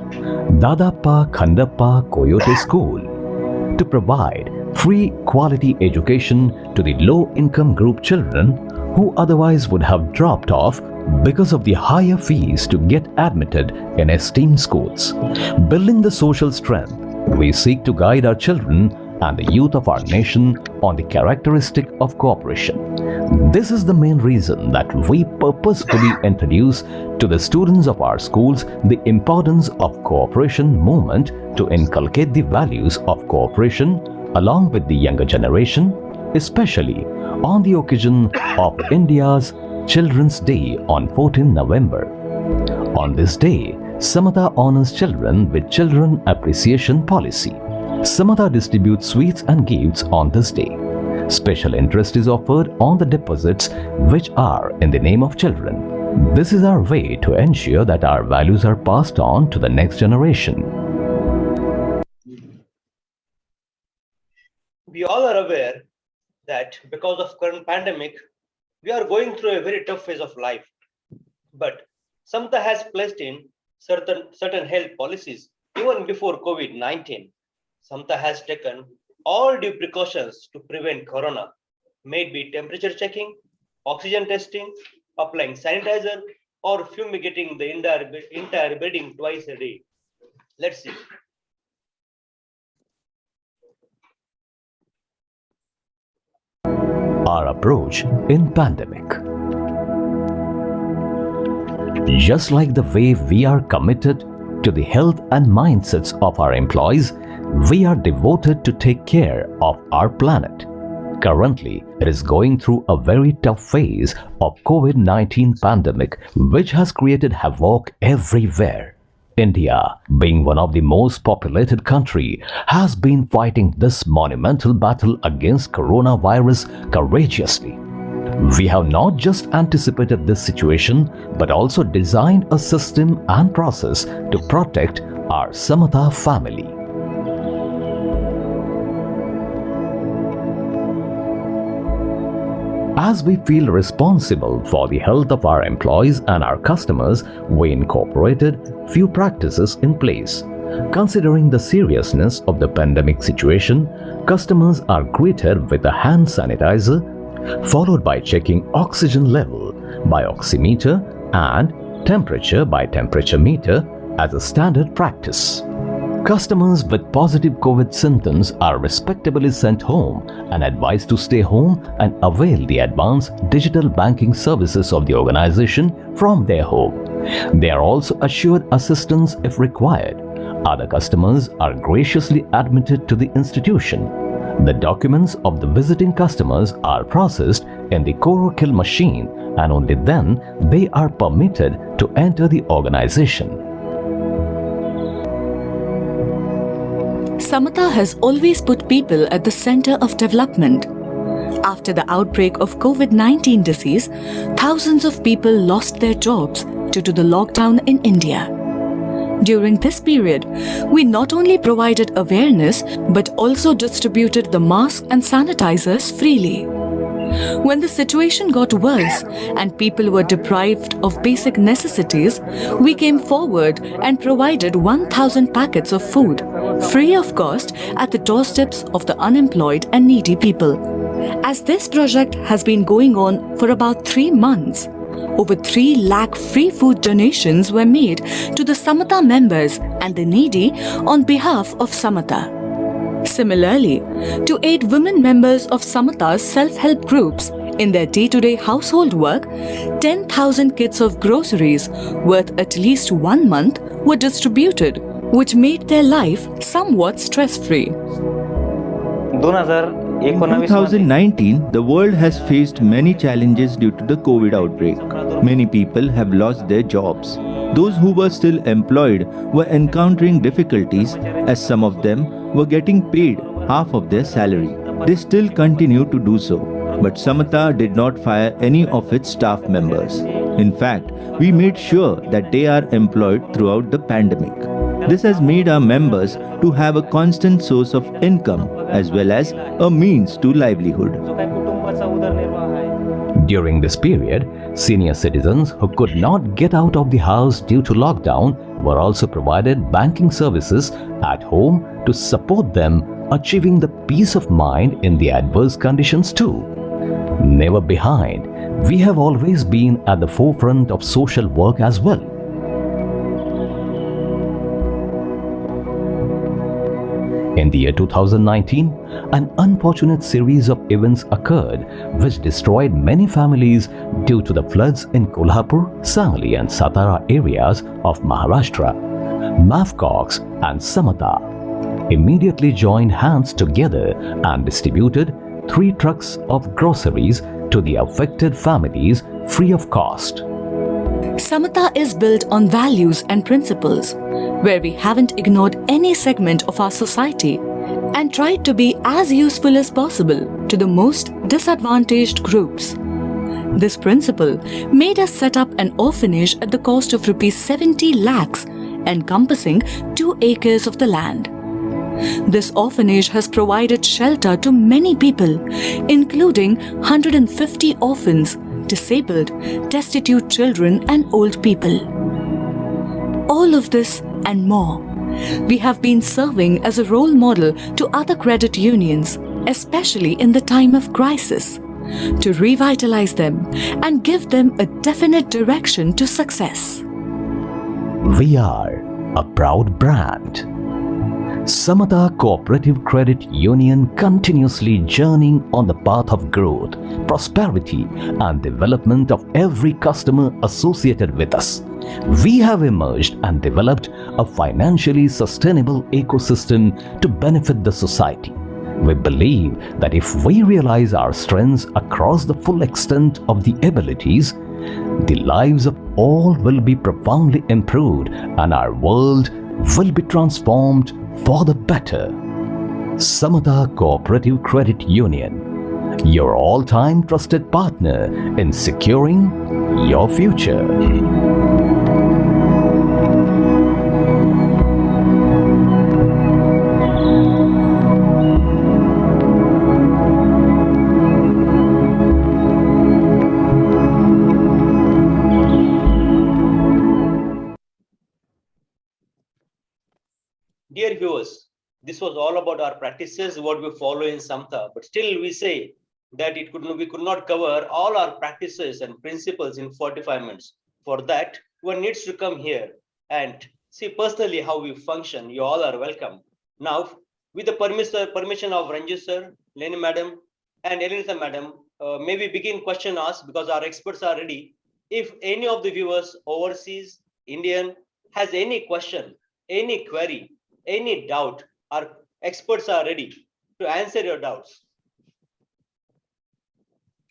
Dadappa Khandappa Coyote School to provide free quality education to the low-income group children who otherwise would have dropped off because of the higher fees to get admitted in esteemed schools. Building the social strength, we seek to guide our children and the youth of our nation on the characteristic of cooperation. This is the main reason that we purposefully introduce to the students of our schools the importance of cooperation movement to inculcate the values of cooperation along with the younger generation, especially on the occasion of India's Children's Day on 14 November. On this day, Samatha honors children with Children Appreciation Policy. Samatha distributes sweets and gifts on this day. Special interest is offered on the deposits which are in the name of children. This is our way to ensure that our values are passed on to the next generation. We all are aware that because of current pandemic, we are going through a very tough phase of life. But Samatha has placed in certain health policies even before COVID-19. Samatha has taken all due precautions to prevent corona, may it be temperature checking, oxygen testing, applying sanitizer, or fumigating the entire building twice a day. Let's see. Our approach in pandemic. Just like the way we are committed to the health and mindsets of our employees, we are devoted to take care of our planet. Currently, it is going through a very tough phase of COVID-19 pandemic, which has created havoc everywhere. India, being one of the most populated country, has been fighting this monumental battle against coronavirus courageously. We have not just anticipated this situation, but also designed a system and process to protect our Samatha family. As we feel responsible for the health of our employees and our customers, we incorporated few practices in place. Considering the seriousness of the pandemic situation, customers are greeted with a hand sanitizer, followed by checking oxygen level by oximeter and temperature by temperature meter as a standard practice. Customers with positive COVID symptoms are respectably sent home and advised to stay home and avail the advanced digital banking services of the organization from their home. They are also assured assistance if required. Other customers are graciously admitted to the institution. The documents of the visiting customers are processed in the Cooperative machine, and only then they are permitted to enter the organization. Samatha has always put people at the center of development. After the outbreak of COVID-19 disease, thousands of people lost their jobs due to the lockdown in India. During this period, we not only provided awareness but also distributed the masks and sanitizers freely. When the situation got worse and people were deprived of basic necessities, we came forward and provided 1,000 packets of food, free of cost, at the doorsteps of the unemployed and needy people. As this project has been going on for about 3 months, over 3 lakh free food donations were made to the Samatha members and the needy on behalf of Samatha. Similarly, to aid women members of Samatha's self-help groups in their day-to-day household work, 10,000 kits of groceries worth at least 1 month were distributed, which made their life somewhat stress-free. In 2019, the world has faced many challenges due to the COVID outbreak. Many people have lost their jobs. Those who were still employed were encountering difficulties as some of them were getting paid half of their salary. They still continue to do so, but Samatha did not fire any of its staff members. In fact, we made sure that they are employed throughout the pandemic. This has made our members to have a constant source of income as well as a means to livelihood. During this period, senior citizens who could not get out of the house due to lockdown were also provided banking services at home to support them achieving the peace of mind in the adverse conditions too. Never behind, we have always been at the forefront of social work as well. In the year 2019, an unfortunate series of events occurred which destroyed many families due to the floods in Kolhapur, Sangli and Satara areas of Maharashtra. Mafcox and Samatha immediately joined hands together and distributed 3 trucks of groceries to the affected families free of cost. Samata is built on values and principles, where we haven't ignored any segment of our society and tried to be as useful as possible to the most disadvantaged groups. This principle made us set up an orphanage at the cost of rupees 70 lakhs, encompassing 2 acres of the land. This orphanage has provided shelter to many people, including 150 orphans, disabled, destitute children and old people. All of this and more. We have been serving as a role model to other credit unions, especially in the time of crisis, to revitalize them and give them a definite direction to success. We are a proud brand. Samata Cooperative Credit Union continuously journeying on the path of growth, prosperity and development of every customer associated with us. We have emerged and developed a financially sustainable ecosystem to benefit the society. We believe that if we realize our strengths across the full extent of the abilities, the lives of all will be profoundly improved and our world will be transformed for the better. Samata Cooperative Credit Union, your all-time trusted partner in securing your future. Dear viewers, this was all about our practices, what we follow in Samta, but still we say that we could not cover all our practices and principles in 45 minutes. For that, one needs to come here and see personally how we function. You all are welcome. Now, with the permission of Ranju sir, Leni madam, and Elinita madam, may we begin question ask because our experts are ready. If any of the viewers overseas, Indian, has any question, any query, any doubt, our experts are ready to answer your doubts.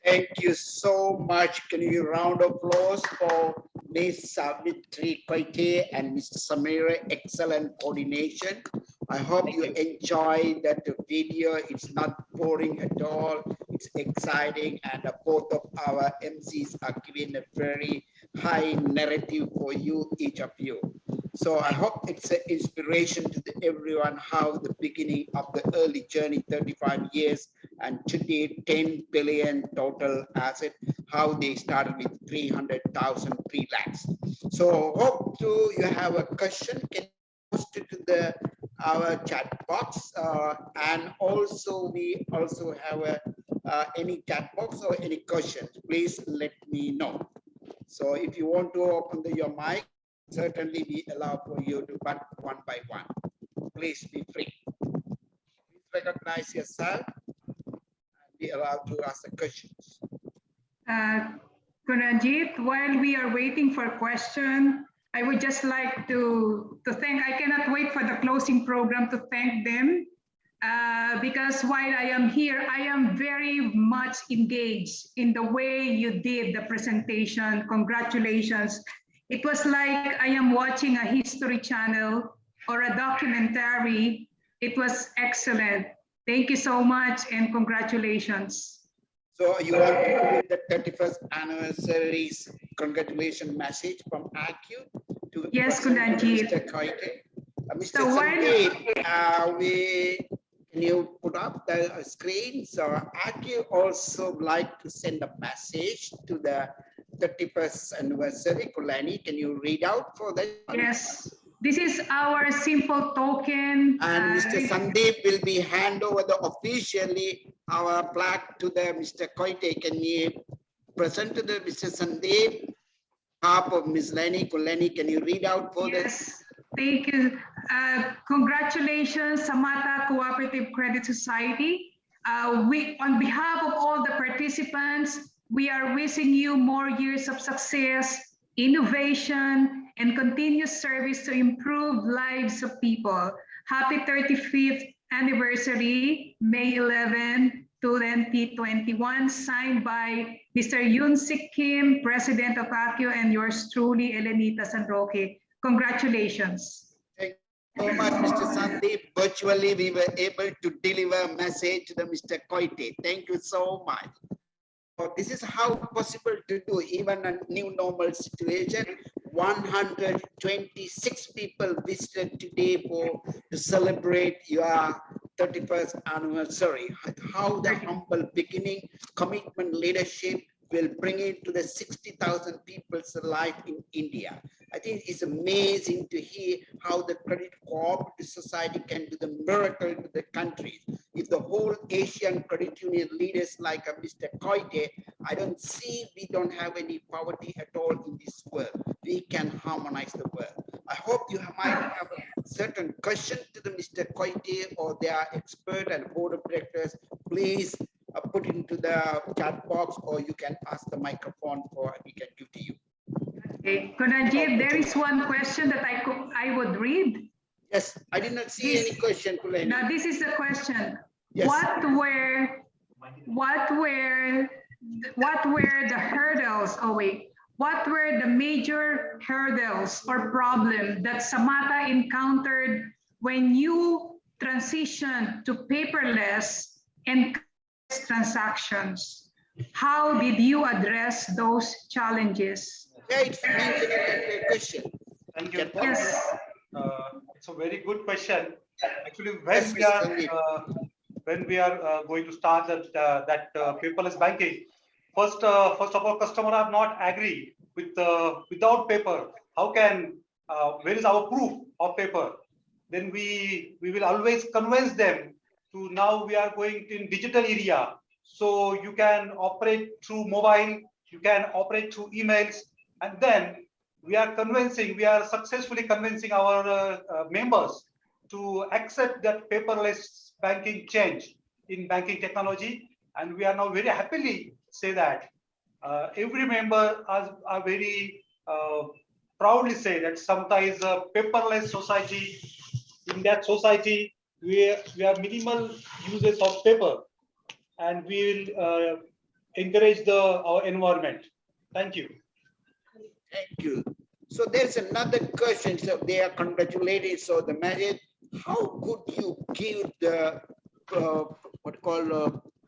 Thank you so much. Can you round of applause for Ms. Savitri Koite and Mr. Samira? Excellent coordination. I hope you enjoyed that video. It's not boring at all. It's exciting, and both of our MCs are giving a very high narrative for you, each of you. So I hope it's an inspiration to everyone how the beginning of the early journey, 35 years, and today 10 billion total asset, how they started with 300,000, 3 lakhs. So hope to you have a question, can you post it to our chat box, and also we also have any chat box or any questions, please let me know. So if you want to open your mic, certainly we allow for you to but one by one. Please be free. Please recognize yourself and be allowed to ask the questions. Kunanjit, while we are waiting for question, I would just like to thank, I cannot wait for the closing program to thank them, because while I am here, I am very much engaged in the way you did the presentation. Congratulations. It was like I am watching a history channel or a documentary. It was excellent. Thank you so much and congratulations. So you want to put the 31st anniversary congratulations message from ACU to yes, Kunanjit. Mr. Koite. Mr. Sandeep, can you put up the screen? So ACU also like to send a message to the 31st anniversary. Kulani, can you read out for that? Yes, this is our simple token. And Mr. Sandeep will be hand over officially our plaque to the Mr. Koite. Can you present to the Mr. Sandeep? Half of Ms. Leni Kulani, can you read out for yes, thank you. Congratulations, Samata Cooperative Credit Society. On behalf of all the participants, we are wishing you more years of success, innovation, and continuous service to improve lives of people. Happy 35th anniversary, May 11, 2021, signed by Mr. Yoon Sik Kim, President of ACU, and yours truly, Elenita San Roque. Congratulations. Thank you so much, Mr. Sandeep. Virtually, we were able to deliver a message to the Mr. Koite. Thank you so much. This is how possible to do even a new normal situation. 126 people visited today to celebrate your 31st anniversary. How the humble beginning, commitment, leadership will bring it to the 60,000 people's life in India. I think it's amazing to hear how the credit cooperative society can do the miracle to the country. If the whole Asian credit union leaders like Mr. Koite, I don't see we don't have any poverty at all in this world. We can harmonize the world. I hope you might have a certain question to the Mr. Koite or their expert and board of directors. Please put into the chat box, or you can ask the microphone for we can give to you. Okay, Kunajit, there is one question that I would read. Yes, I did not see any question, Kuleni. Now, this is the question. Yes. What were the hurdles? Oh wait, what were the major hurdles or problem that Samata encountered when you transitioned to paperless and transactions? How did you address those challenges? Yeah, it's mentioned in the question. Thank you. Yes. It's a very good question. Actually, when we are going to start that paperless banking, first of all, customer are not agree with without paper. How can where is our proof of paper? Then we will always convince them to now we are going in digital area. So you can operate through mobile, you can operate through emails, and then we are successfully convincing our members to accept that paperless banking change in banking technology. And we are now very happily say that every member are very proudly say that Samata is a paperless society. In that society, we have minimal uses of paper, and we will encourage our environment. Thank you. Thank you. So there's another question. So they are congratulating. So the message, how could you give the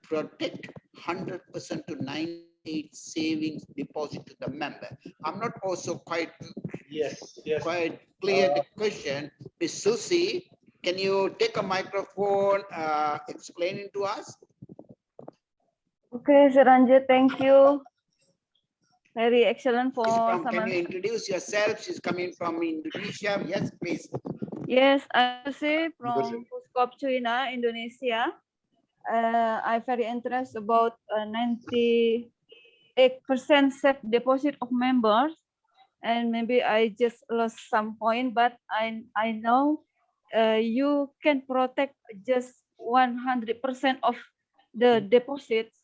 protect 100% to 98 savings deposit to the member? I'm not also quite quite clear the question. Ms. Susie, can you take a microphone, explain it to us? Okay, Ranjit, thank you. Very excellent for Can you introduce yourself? She's coming from Indonesia. Yes, please. Yes, I'm Susie from China, Indonesia. I'm very interested about 98% safe deposit of members, and maybe I just lost some point, but I know you can protect just 100% of the deposits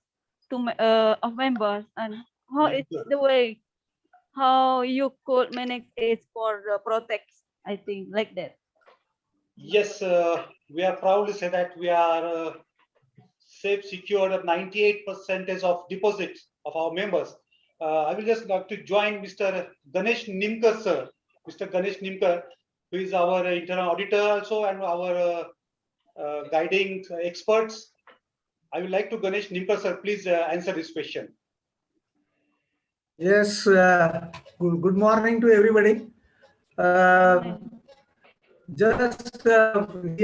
to of members, and how it's the way how you could manage it for the protect, I think, like that. Yes, we are proud to say that we are safe, secured at 98% of deposits of our members. I will just like to join Mr. Ganesh Nimkar, sir. Mr. Ganesh Nimkar, who is our internal auditor also and our guiding experts. I would like to Ganesh Nimkar, sir, please answer this question. Yes, good morning to everybody. We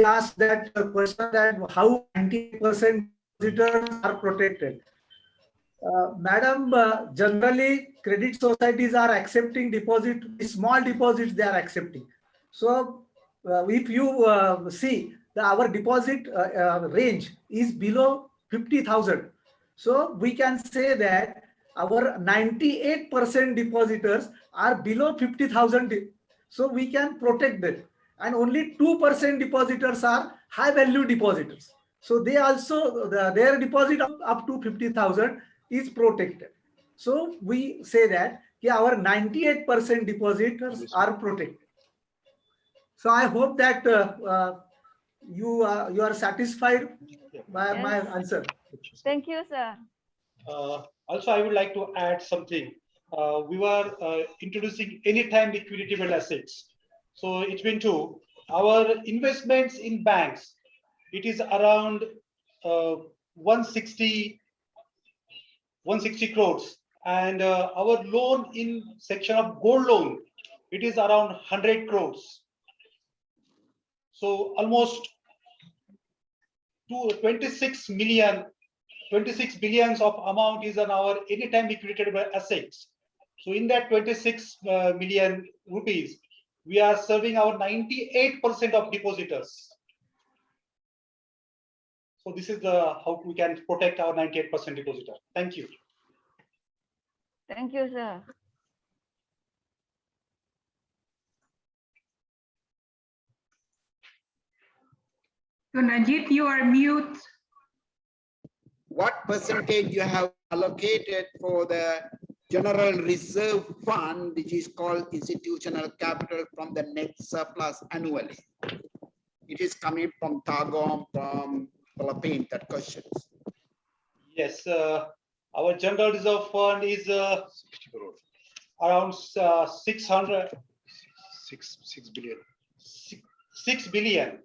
asked that question that how 90% depositors are protected. Madam, generally credit societies are accepting deposit, small deposits they are accepting. So if you see our deposit range is below 50,000. So we can say that our 98% depositors are below 50,000. So we can protect them. And only 2% depositors are high value depositors. So they also, their deposit up to 50,000 is protected. So we say that our 98% depositors are protected. So I hope that you are satisfied by my answer. Thank you, sir. Also, I would like to add something. We were introducing anytime liquidable assets. So it's been to our investments in banks. It is around 160 crores, and our loan in section of gold loan, it is around 100 crores. So almost 26 billions of amount is on our anytime liquidable assets. So in that 26 million rupees, we are serving our 98% of depositors. So this is the how we can protect our 98% depositor. Thank you. Thank you, sir. So Najit, you are mute. What percentage you have allocated for the General Reserve Fund, which is called institutional capital from the net surplus annually? It is coming from Tagom, from Philippines, that questions. Yes, our General Reserve Fund is around 6 billion. 6 billion.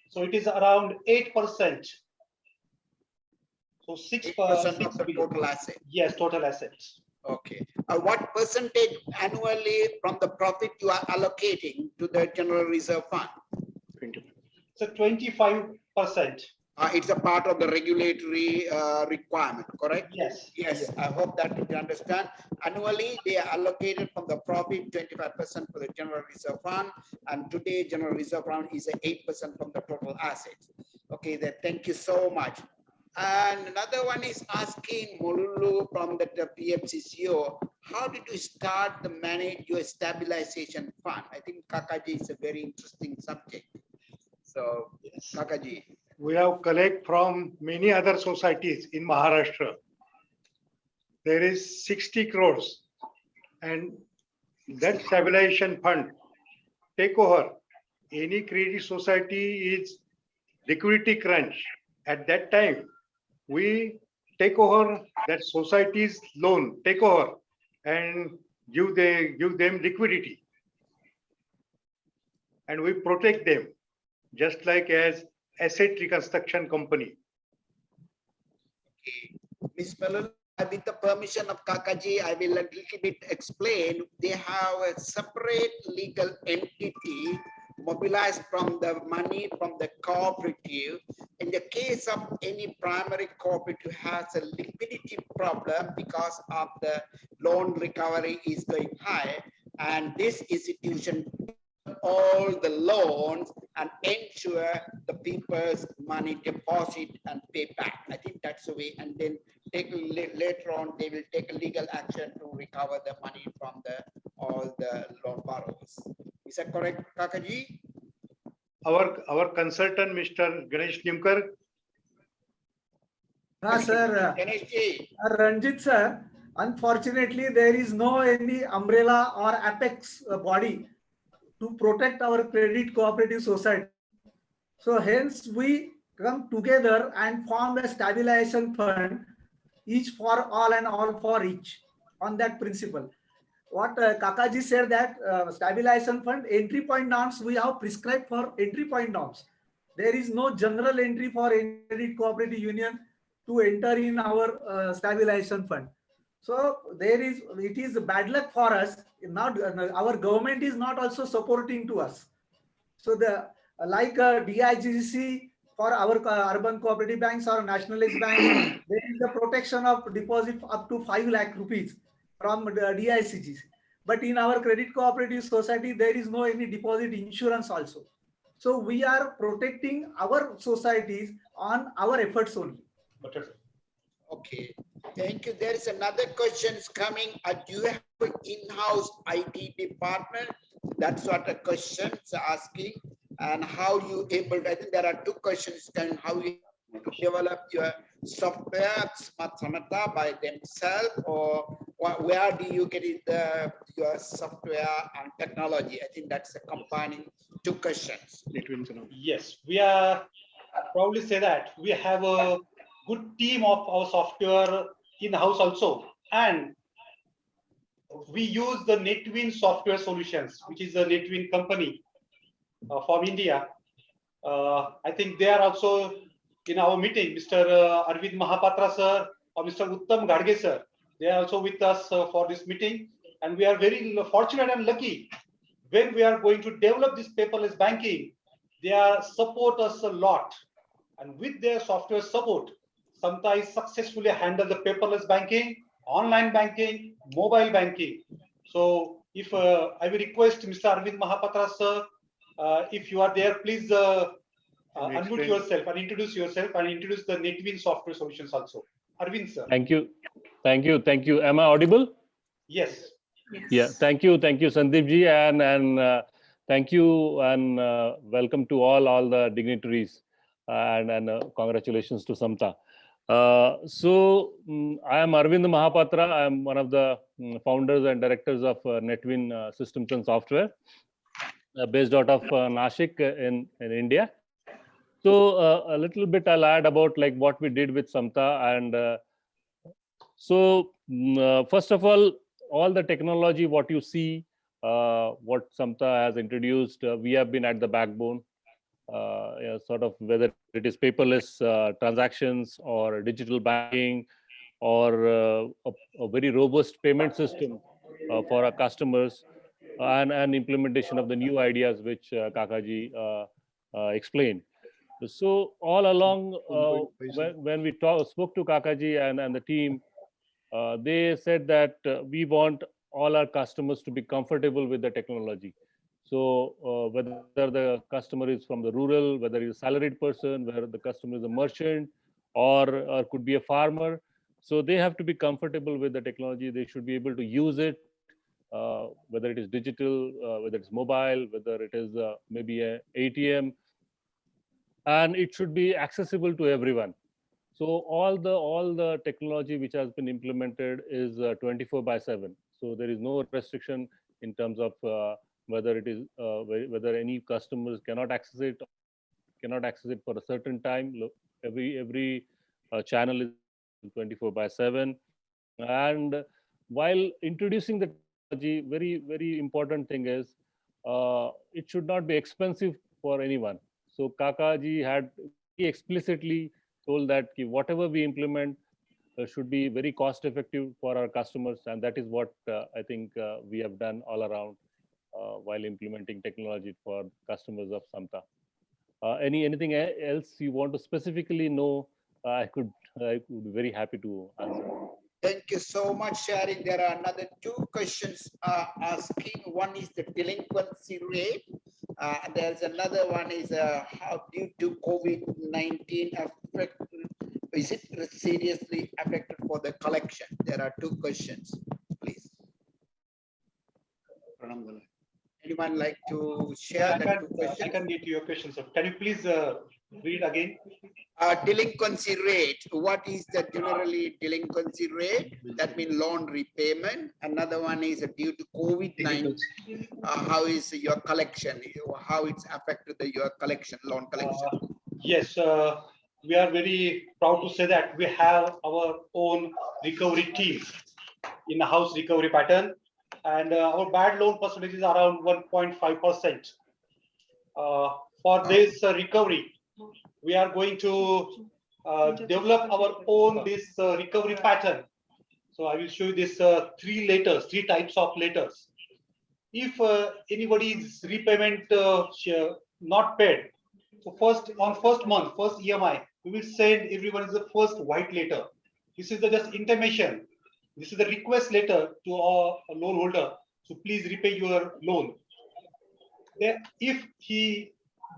So it is around 8%. So 6% of the total asset. Yes, total assets. Okay. What percentage annually from the profit you are allocating to the General Reserve Fund? So 25%. It's a part of the regulatory requirement, correct? Yes. Yes, I hope that you understand. Annually, they are allocated from the profit 25% for the General Reserve Fund, and today General Reserve Fund is 8% from the total assets. Okay, then thank you so much. And another one is asking Molulu from the PFCCO, how did you start to manage your stabilization fund? I think Kakaji is a very interesting subject. So, yes. Kakaji. We have collect from many other societies in Maharashtra. There is 60 crores, and that stabilization fund take over. Any credit society is liquidity crunch. At that time, we take over that society's loan, take over, and give them liquidity, and we protect them, just like as asset reconstruction company. Okay. Ms. Malul, with the permission of Kakaji, I will a little bit explain. They have a separate legal entity mobilized from the money from the cooperative. In the case of any primary cooperative has a liquidity problem because of the loan recovery is going high, and this institution all the loans and ensure the people's money deposit and pay back. I think that's the way, and then later on they will take a legal action to recover the money from all the loan borrowers. Is that correct, Kakaji? Our consultant, Mr. Ganesh Nimkar. Sir, Ranjit sir, unfortunately there is no any umbrella or apex body to protect our credit cooperative society. So hence we come together and form a stabilization fund, each for all and all for each, on that principle. What Kakaji said, that stabilization fund entry point norms we have prescribed for entry point norms. There is no general entry for any credit cooperative union to enter in our stabilization fund. So it is bad luck for us. Not our government is not also supporting to us. So the like DIGC for our urban cooperative banks or nationalized banks, there is the protection of deposit up to 5 lakh rupees from the DICGC. But in our credit cooperative society, there is no any deposit insurance also. So we are protecting our societies on our efforts only. Okay, thank you. There is another question coming. Do you have an in-house IT department? That's what the question is asking. And how you able to, I think there are two questions, and how you develop your software Smart Samatha by themselves, or where do you get your software and technology? I think that's a combining two questions. Yes, we are proudly say that we have a good team of our software in-house also. And we use the NetWin software solutions, which is a NetWin company from India. I think they are also in our meeting, Mr. Arvind Mahapatra sir or Mr. Uttam Gadge sir. They are also with us for this meeting. And we are very fortunate and lucky when we are going to develop this paperless banking. They are support us a lot. And with their software support, Samta is successfully handle the paperless banking, online banking, mobile banking. So if I will request Mr. Arvind Mahapatra sir, if you are there, please unmute yourself and introduce the NetWin software solutions also. Arvind sir. Thank you. Thank you. Thank you. Am I audible? Yes. Yeah. Thank you. Thank you, Sandeep ji. And thank you and welcome to all the dignitaries and congratulations to Samta. I am Arvind Mahapatra. I am one of the founders and directors of NetWin Systems and Software based out of Nashik in India. So a little bit I'll add about like what we did with Samta. And first of all the technology, what you see, what Samta has introduced, we have been at the backbone, sort of whether it is paperless transactions or digital banking or a very robust payment system for our customers and implementation of the new ideas which Kakaji explained. So all along, when we spoke to Kakaji and the team, they said that we want all our customers to be comfortable with the technology. So whether the customer is from the rural, whether he's a salaried person, whether the customer is a merchant or could be a farmer, so they have to be comfortable with the technology. They should be able to use it, whether it is digital, whether it's mobile, whether it is maybe a ATM, and it should be accessible to everyone. So all the technology which has been implemented is 24/7. So there is no restriction in terms of whether it is whether any customers cannot access it for a certain time. Look, every channel is 24/7. And while introducing the technology, very important thing is it should not be expensive for anyone. So Kakaji had explicitly told that whatever we implement should be very cost effective for our customers, and that is what I think we have done all around while implementing technology for customers of Samta. Anything else you want to specifically know? I would be very happy to answer. Thank you so much, sharing. There are another two questions asking. One is the delinquency rate. And there's another one is how due to COVID-19 affect, is it seriously affected for the collection? There are two questions, please. Anyone like to share the two questions? I can get your questions. Can you please read again? Delinquency rate. What is the generally delinquency rate? That means loan repayment. Another one is due to COVID-19. How is your collection? How it's affected your collection, loan collection? Yes, we are very proud to say that we have our own recovery team in a house recovery pattern, and our bad loan percentage is around 1.5%. For this recovery, we are going to develop our own recovery pattern. So I will show you this three types of letters. If anybody's repayment not paid, so first month, first EMI, we will send everyone the first white letter. This is the just intimation. This is the request letter to our loan holder. So please repay your loan. If he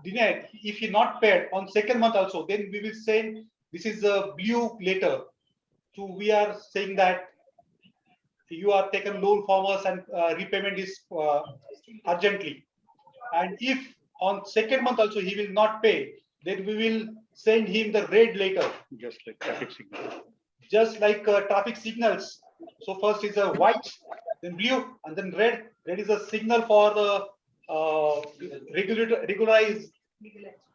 denied, if he not paid on second month also, then we will send this is a blue letter. So we are saying that you are taken loan from us and repayment is urgently. And if on second month also he will not pay, then we will send him the red letter. Just like traffic signal. Just like traffic signals. So first is a white, then blue, and then red. Red is a signal for the regularized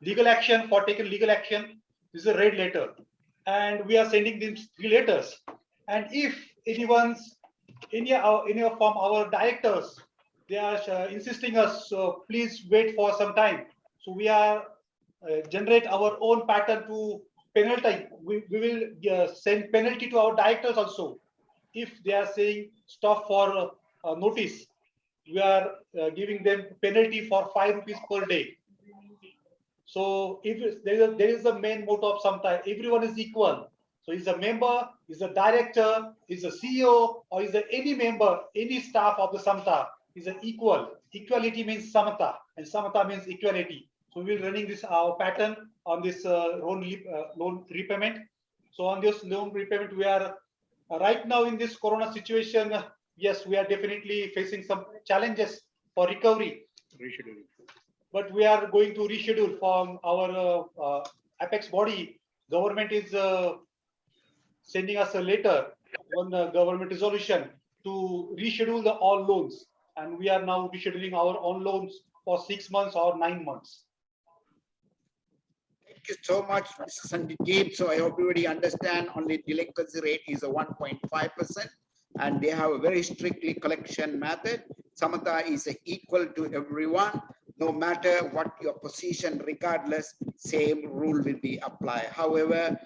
legal action, for taken legal action. This is a red letter. and we are sending these 3 letters. And if any from our directors, they are insisting us, please wait for some time. So we are generate our own pattern to penalty. We will send penalty to our directors also. If they are saying stop for notice, we are giving them penalty for 5 rupees per day. So if there is a main motto of Samta, everyone is equal. So is a member, is a director, is a CEO, or is any member, any staff of the Samta is an equal. Equality means Samata, and Samata means equality. So we will running this our pattern on this loan repayment. So on this loan repayment, we are right now in this Corona situation. Yes, we are definitely facing some challenges for recovery. Rescheduling. But we are going to reschedule from our apex body. Government is sending us a letter on the government resolution to reschedule all loans, and we are now rescheduling our own loans for 6 months or 9 months. Thank you so much, Mr. Sandeep. So I hope everybody understand only delinquency rate is a 1.5%, and they have a very strictly collection method. Samatha is equal to everyone, no matter what your position, regardless, same rule will be applied. However,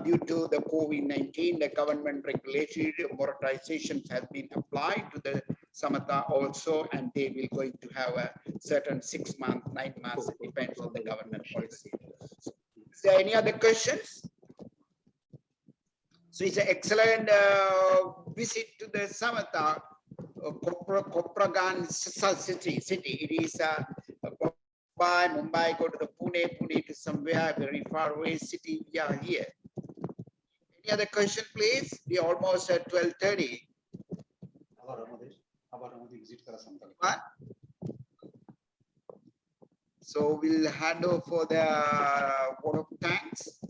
due to the COVID-19, the government regulation, monetization has been applied to the Samatha also, and they will going to have a certain 6 months, 9 months, it depends on the government policy. Is there any other questions? So it's an excellent visit to the Samatha, Kopragan city. It is Mumbai, go to the Pune to somewhere very far away city. We are here. Any other question, please? We are almost at 12:30. What? So we'll hand over for the vote of thanks.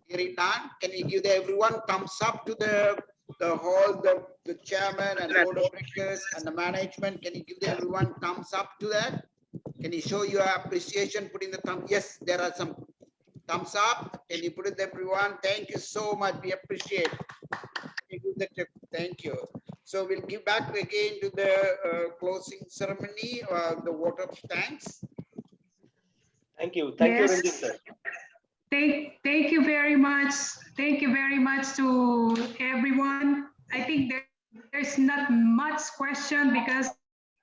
Hearing none, can you give everyone thumbs up to the whole, the chairman and board of directors and the management? Can you give everyone thumbs up to that? Can you show your appreciation, putting the thumb? Yes, there are some thumbs up. Can you put it, everyone? Thank you so much. We appreciate. Thank you. So we'll give back again to the closing ceremony, the vote of thanks. Thank you, Yes. Ranjit sir. Thank you very much. Thank you very much to everyone. I think there's not much question because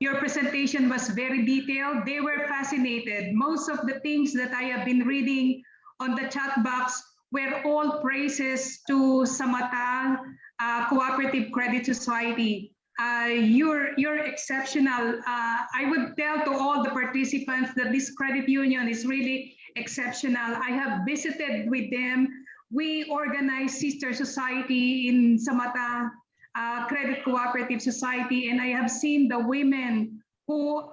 your presentation was very detailed. They were fascinated. Most of the things that I have been reading on the chat box were all praises to Samatha Cooperative Credit Society. You're exceptional. I would tell to all the participants that this credit union is really exceptional. I have visited with them. We organize sister society in Samatha Credit Cooperative Society, and I have seen the women who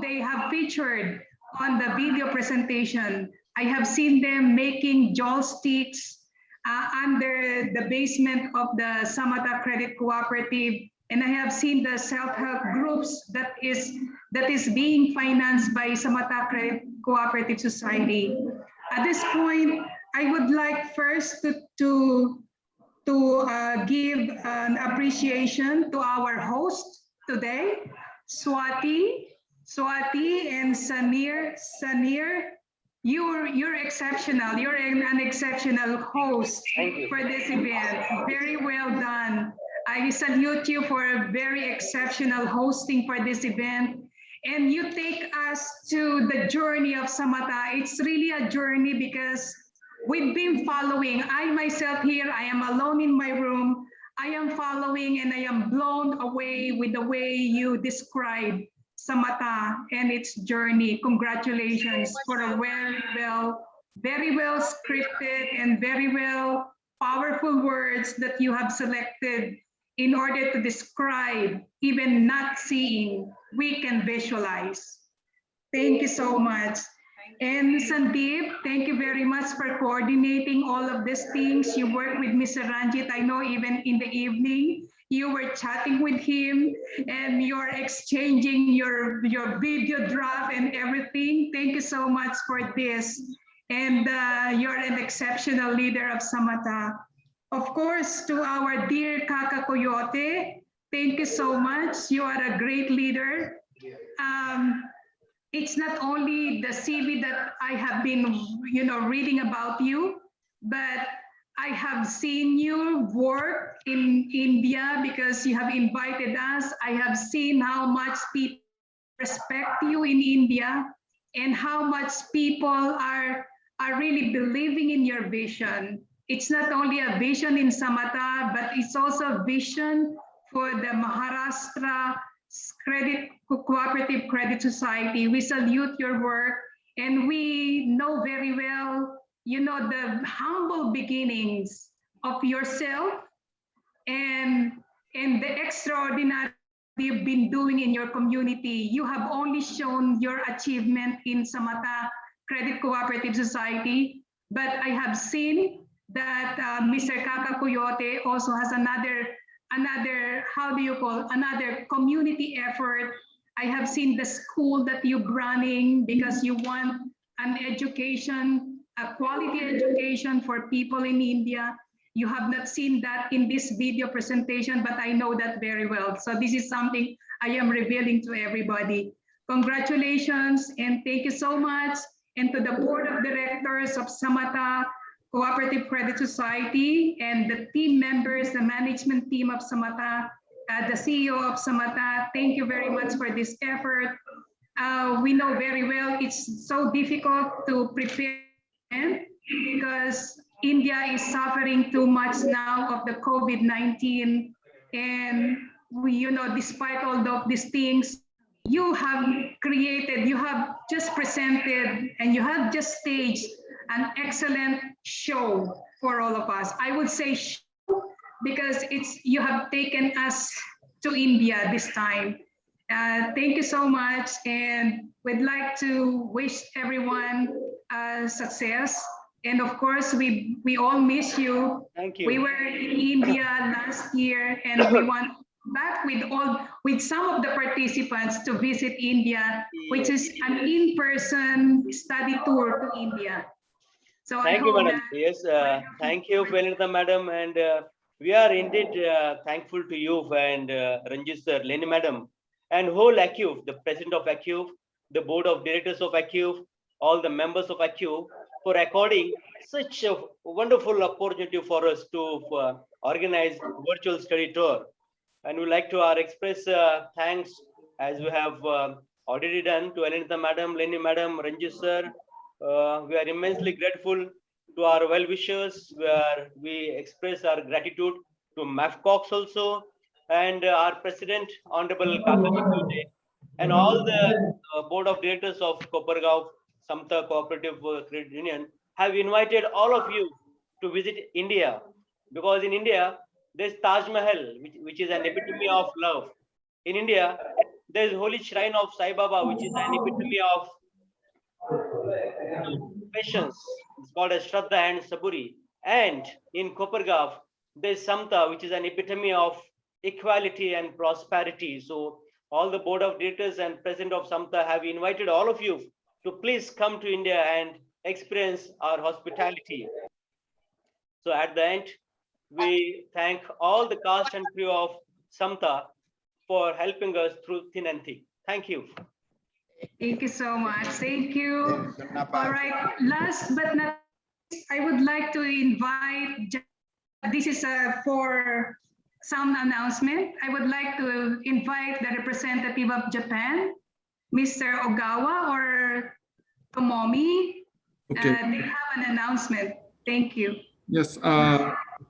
they have featured on the video presentation. I have seen them making joysticks under the basement of the Samatha Credit Cooperative, and I have seen the self-help groups that is being financed by Samatha Credit Cooperative Society. At this point, I would like first to give an appreciation to our host today, Swati and Sanir. You're exceptional. You're an exceptional host for this event. Very well done. I salute you for a very exceptional hosting for this event. And you take us to the journey of Samatha. It's really a journey because we've been following. I myself here, I am alone in my room. I am following and I am blown away with the way you describe Samatha and its journey. Congratulations for a very well scripted and very well powerful words that you have selected in order to describe, even not seeing, we can visualize. Thank you so much. And Sandeep, thank you very much for coordinating all of these things. You work with Mr. Ranjit. I know even in the evening, you were chatting with him and you're exchanging your video draft and everything. Thank you so much for this. And you're an exceptional leader of Samata. Of course, to our dear Kaka Coyote, thank you so much. You are a great leader. It's not only the CV that I have been, reading about you, but I have seen your work in India because you have invited us. I have seen how much people respect you in India and how much people are really believing in your vision. It's not only a vision in Samata, but it's also a vision for the Maharashtra Cooperative Credit Society. We salute your work, and we know very well, the humble beginnings of yourself and the extraordinary you've been doing in your community. You have only shown your achievement in Samata Credit Cooperative Society, but I have seen that Mr. Kaka Coyote also has another, another community effort. I have seen the school that you're running because you want an education, a quality education for people in India. You have not seen that in this video presentation, but I know that very well. So this is something I am revealing to everybody. Congratulations and thank you so much. And to the board of directors of Samata Cooperative Credit Society and the team members, the management team of Samata, the CEO of Samata, thank you very much for this effort. We know very well it's so difficult to prepare because India is suffering too much now of the COVID-19. And we, despite all of these things, you have created, you have just presented, and you have just staged an excellent show for all of us. I would say show because you have taken us to India this time. Thank you so much, and we'd like to wish everyone success. And of course, we all miss you. Thank you. We were in India last year, and we want back with some of the participants to visit India, which is an in-person study tour to India. So Thank I you, hope madam. that Yes, thank you, Vanita madam, and we are indeed thankful to you and Ranjit sir, Leni madam, and whole ACUF, the president of ACUF, the board of directors of ACUF, all the members of ACUF for according such a wonderful opportunity for us to organize virtual study tour. And we like to express thanks as we have already done to Anita madam, Leni madam, Ranjit sir. We are immensely grateful to our well-wishers, where we express our gratitude to MAFCOX also, and our president, Honorable Kakaji Kute, and all the board of directors of Kopargaon Samta Cooperative Credit Union have invited all of you to visit India, because in India, there's Taj Mahal, which is an epitome of love. In India, there's Holy Shrine of Sai Baba, which is an epitome of patience. It's called as Shraddha and Saburi. And in Kopargaon, there's Samta, which is an epitome of equality and prosperity. So all the board of directors and president of Samta have invited all of you to please come to India and experience our hospitality. So at the end, we thank all the cast and crew of Samta for helping us through thin and thick. Thank you. Thank you so much. Thank you. All right. Last but not least, I would like to invite, this is for some announcement. I would like to invite the representative of Japan, Mr. Ogawa or Tomomi. Okay. They have an announcement. Thank you. Yes.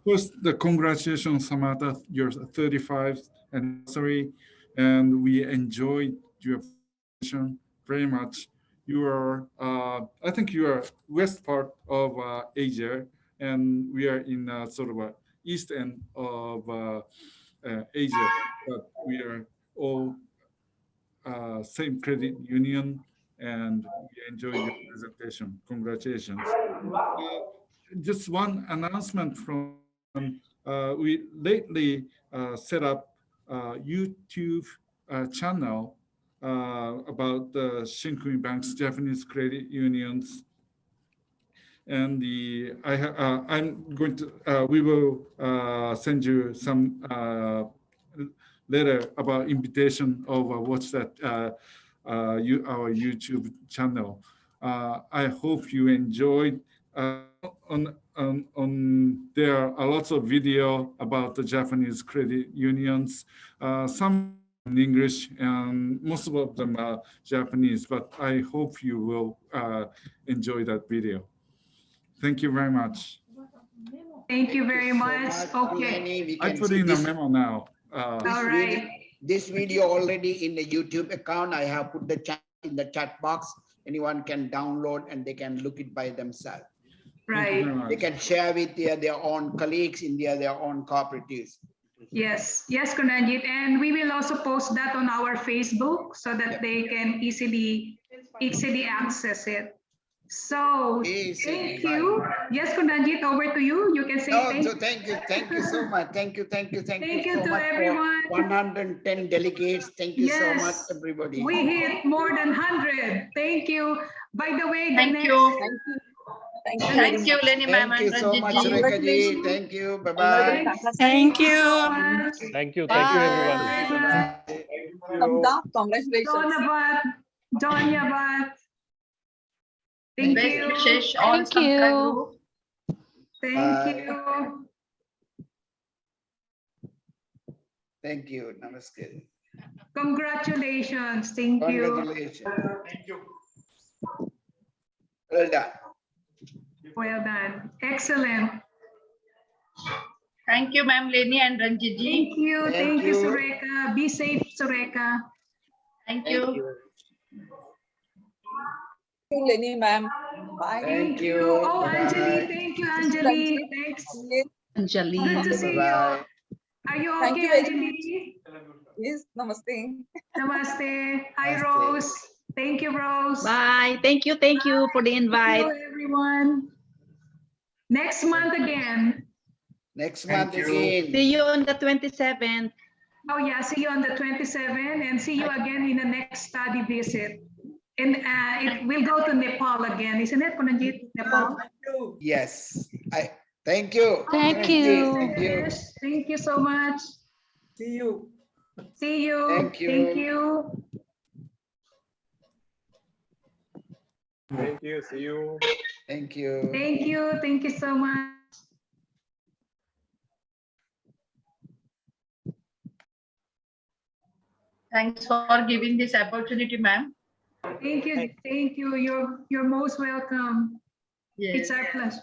First, the congratulations, Samantha, your 35th anniversary, and we enjoyed your presentation very much. You are, I think, you are west part of Asia, and we are in sort of a east end of Asia, but we are all same credit union, and we enjoyed your presentation. Congratulations. Just one announcement from we lately set up a YouTube channel about the Shinkui Bank's Japanese credit unions and I'm going to we will send you some letter about invitation of watch that our YouTube channel. I hope you enjoyed. There are lots of video about the Japanese credit unions. Some in English, and most of them are Japanese, but I hope you will enjoy that video. Thank you very much. Thank you very much. Okay. We I can put see in this, a memo now. this video already in the YouTube account. I have put the chat in the chat box. Anyone can download and they can look it by themselves. Right. They can share with their own colleagues in their own cooperatives. Yes, yes, Kunanjit. And we will also post that on our Facebook so that they can easily access it. So thank you. Yes, Kunanjit, over to you. You can say Thank you so much. Thank you Thank you so to much everyone. for 110 delegates. Thank you so much, Yes, everybody. we hit more than 100. Thank you. By the way, the Thank next. you. Thank you, Lenny ma'am Thank you and so much, Ranjit ji. Rekha ji. Thank you. Bye-bye. Thank you. Thank you everyone. Congratulations. Dhanyavad. Thank Best you. wishes all Thank you. Samta group. Thank you. Thank you. Namaste. Congratulations. Thank you. Congratulations. Thank you. Well done. Well done. Excellent. Thank you, ma'am Lenny and Ranjit ji. Thank you. Thank you, Sureka. Be safe, Sureka. Thank you. Lenny ma'am. Bye. Thank you. Oh, Bye-bye. Anjali. Thank you, Anjali. Thanks. Anjali. Good to see you. Bye-bye. Are you Thank okay, you very Anjali? Yes, namaste. Namaste. Hi, Namaste. Rose. Thank you, Rose. Bye. Thank you for the invite. Thank you, everyone. Next month again. Next month again. See you on the 27th. Oh yeah, see you on the 27th and see you again in the next study visit. And it will go to Nepal again, isn't it, Kunanjit? Nepal? Yes. Thank you. Thank you. Thank you. Yes, thank you so much. See you. See you. Thank you. Thank you. Thank you. See you. Thank you. Thank you. Thank you so much. Thanks for giving this opportunity, ma'am. Thank you. Thank you. You're most welcome. Yes. It's our pleasure.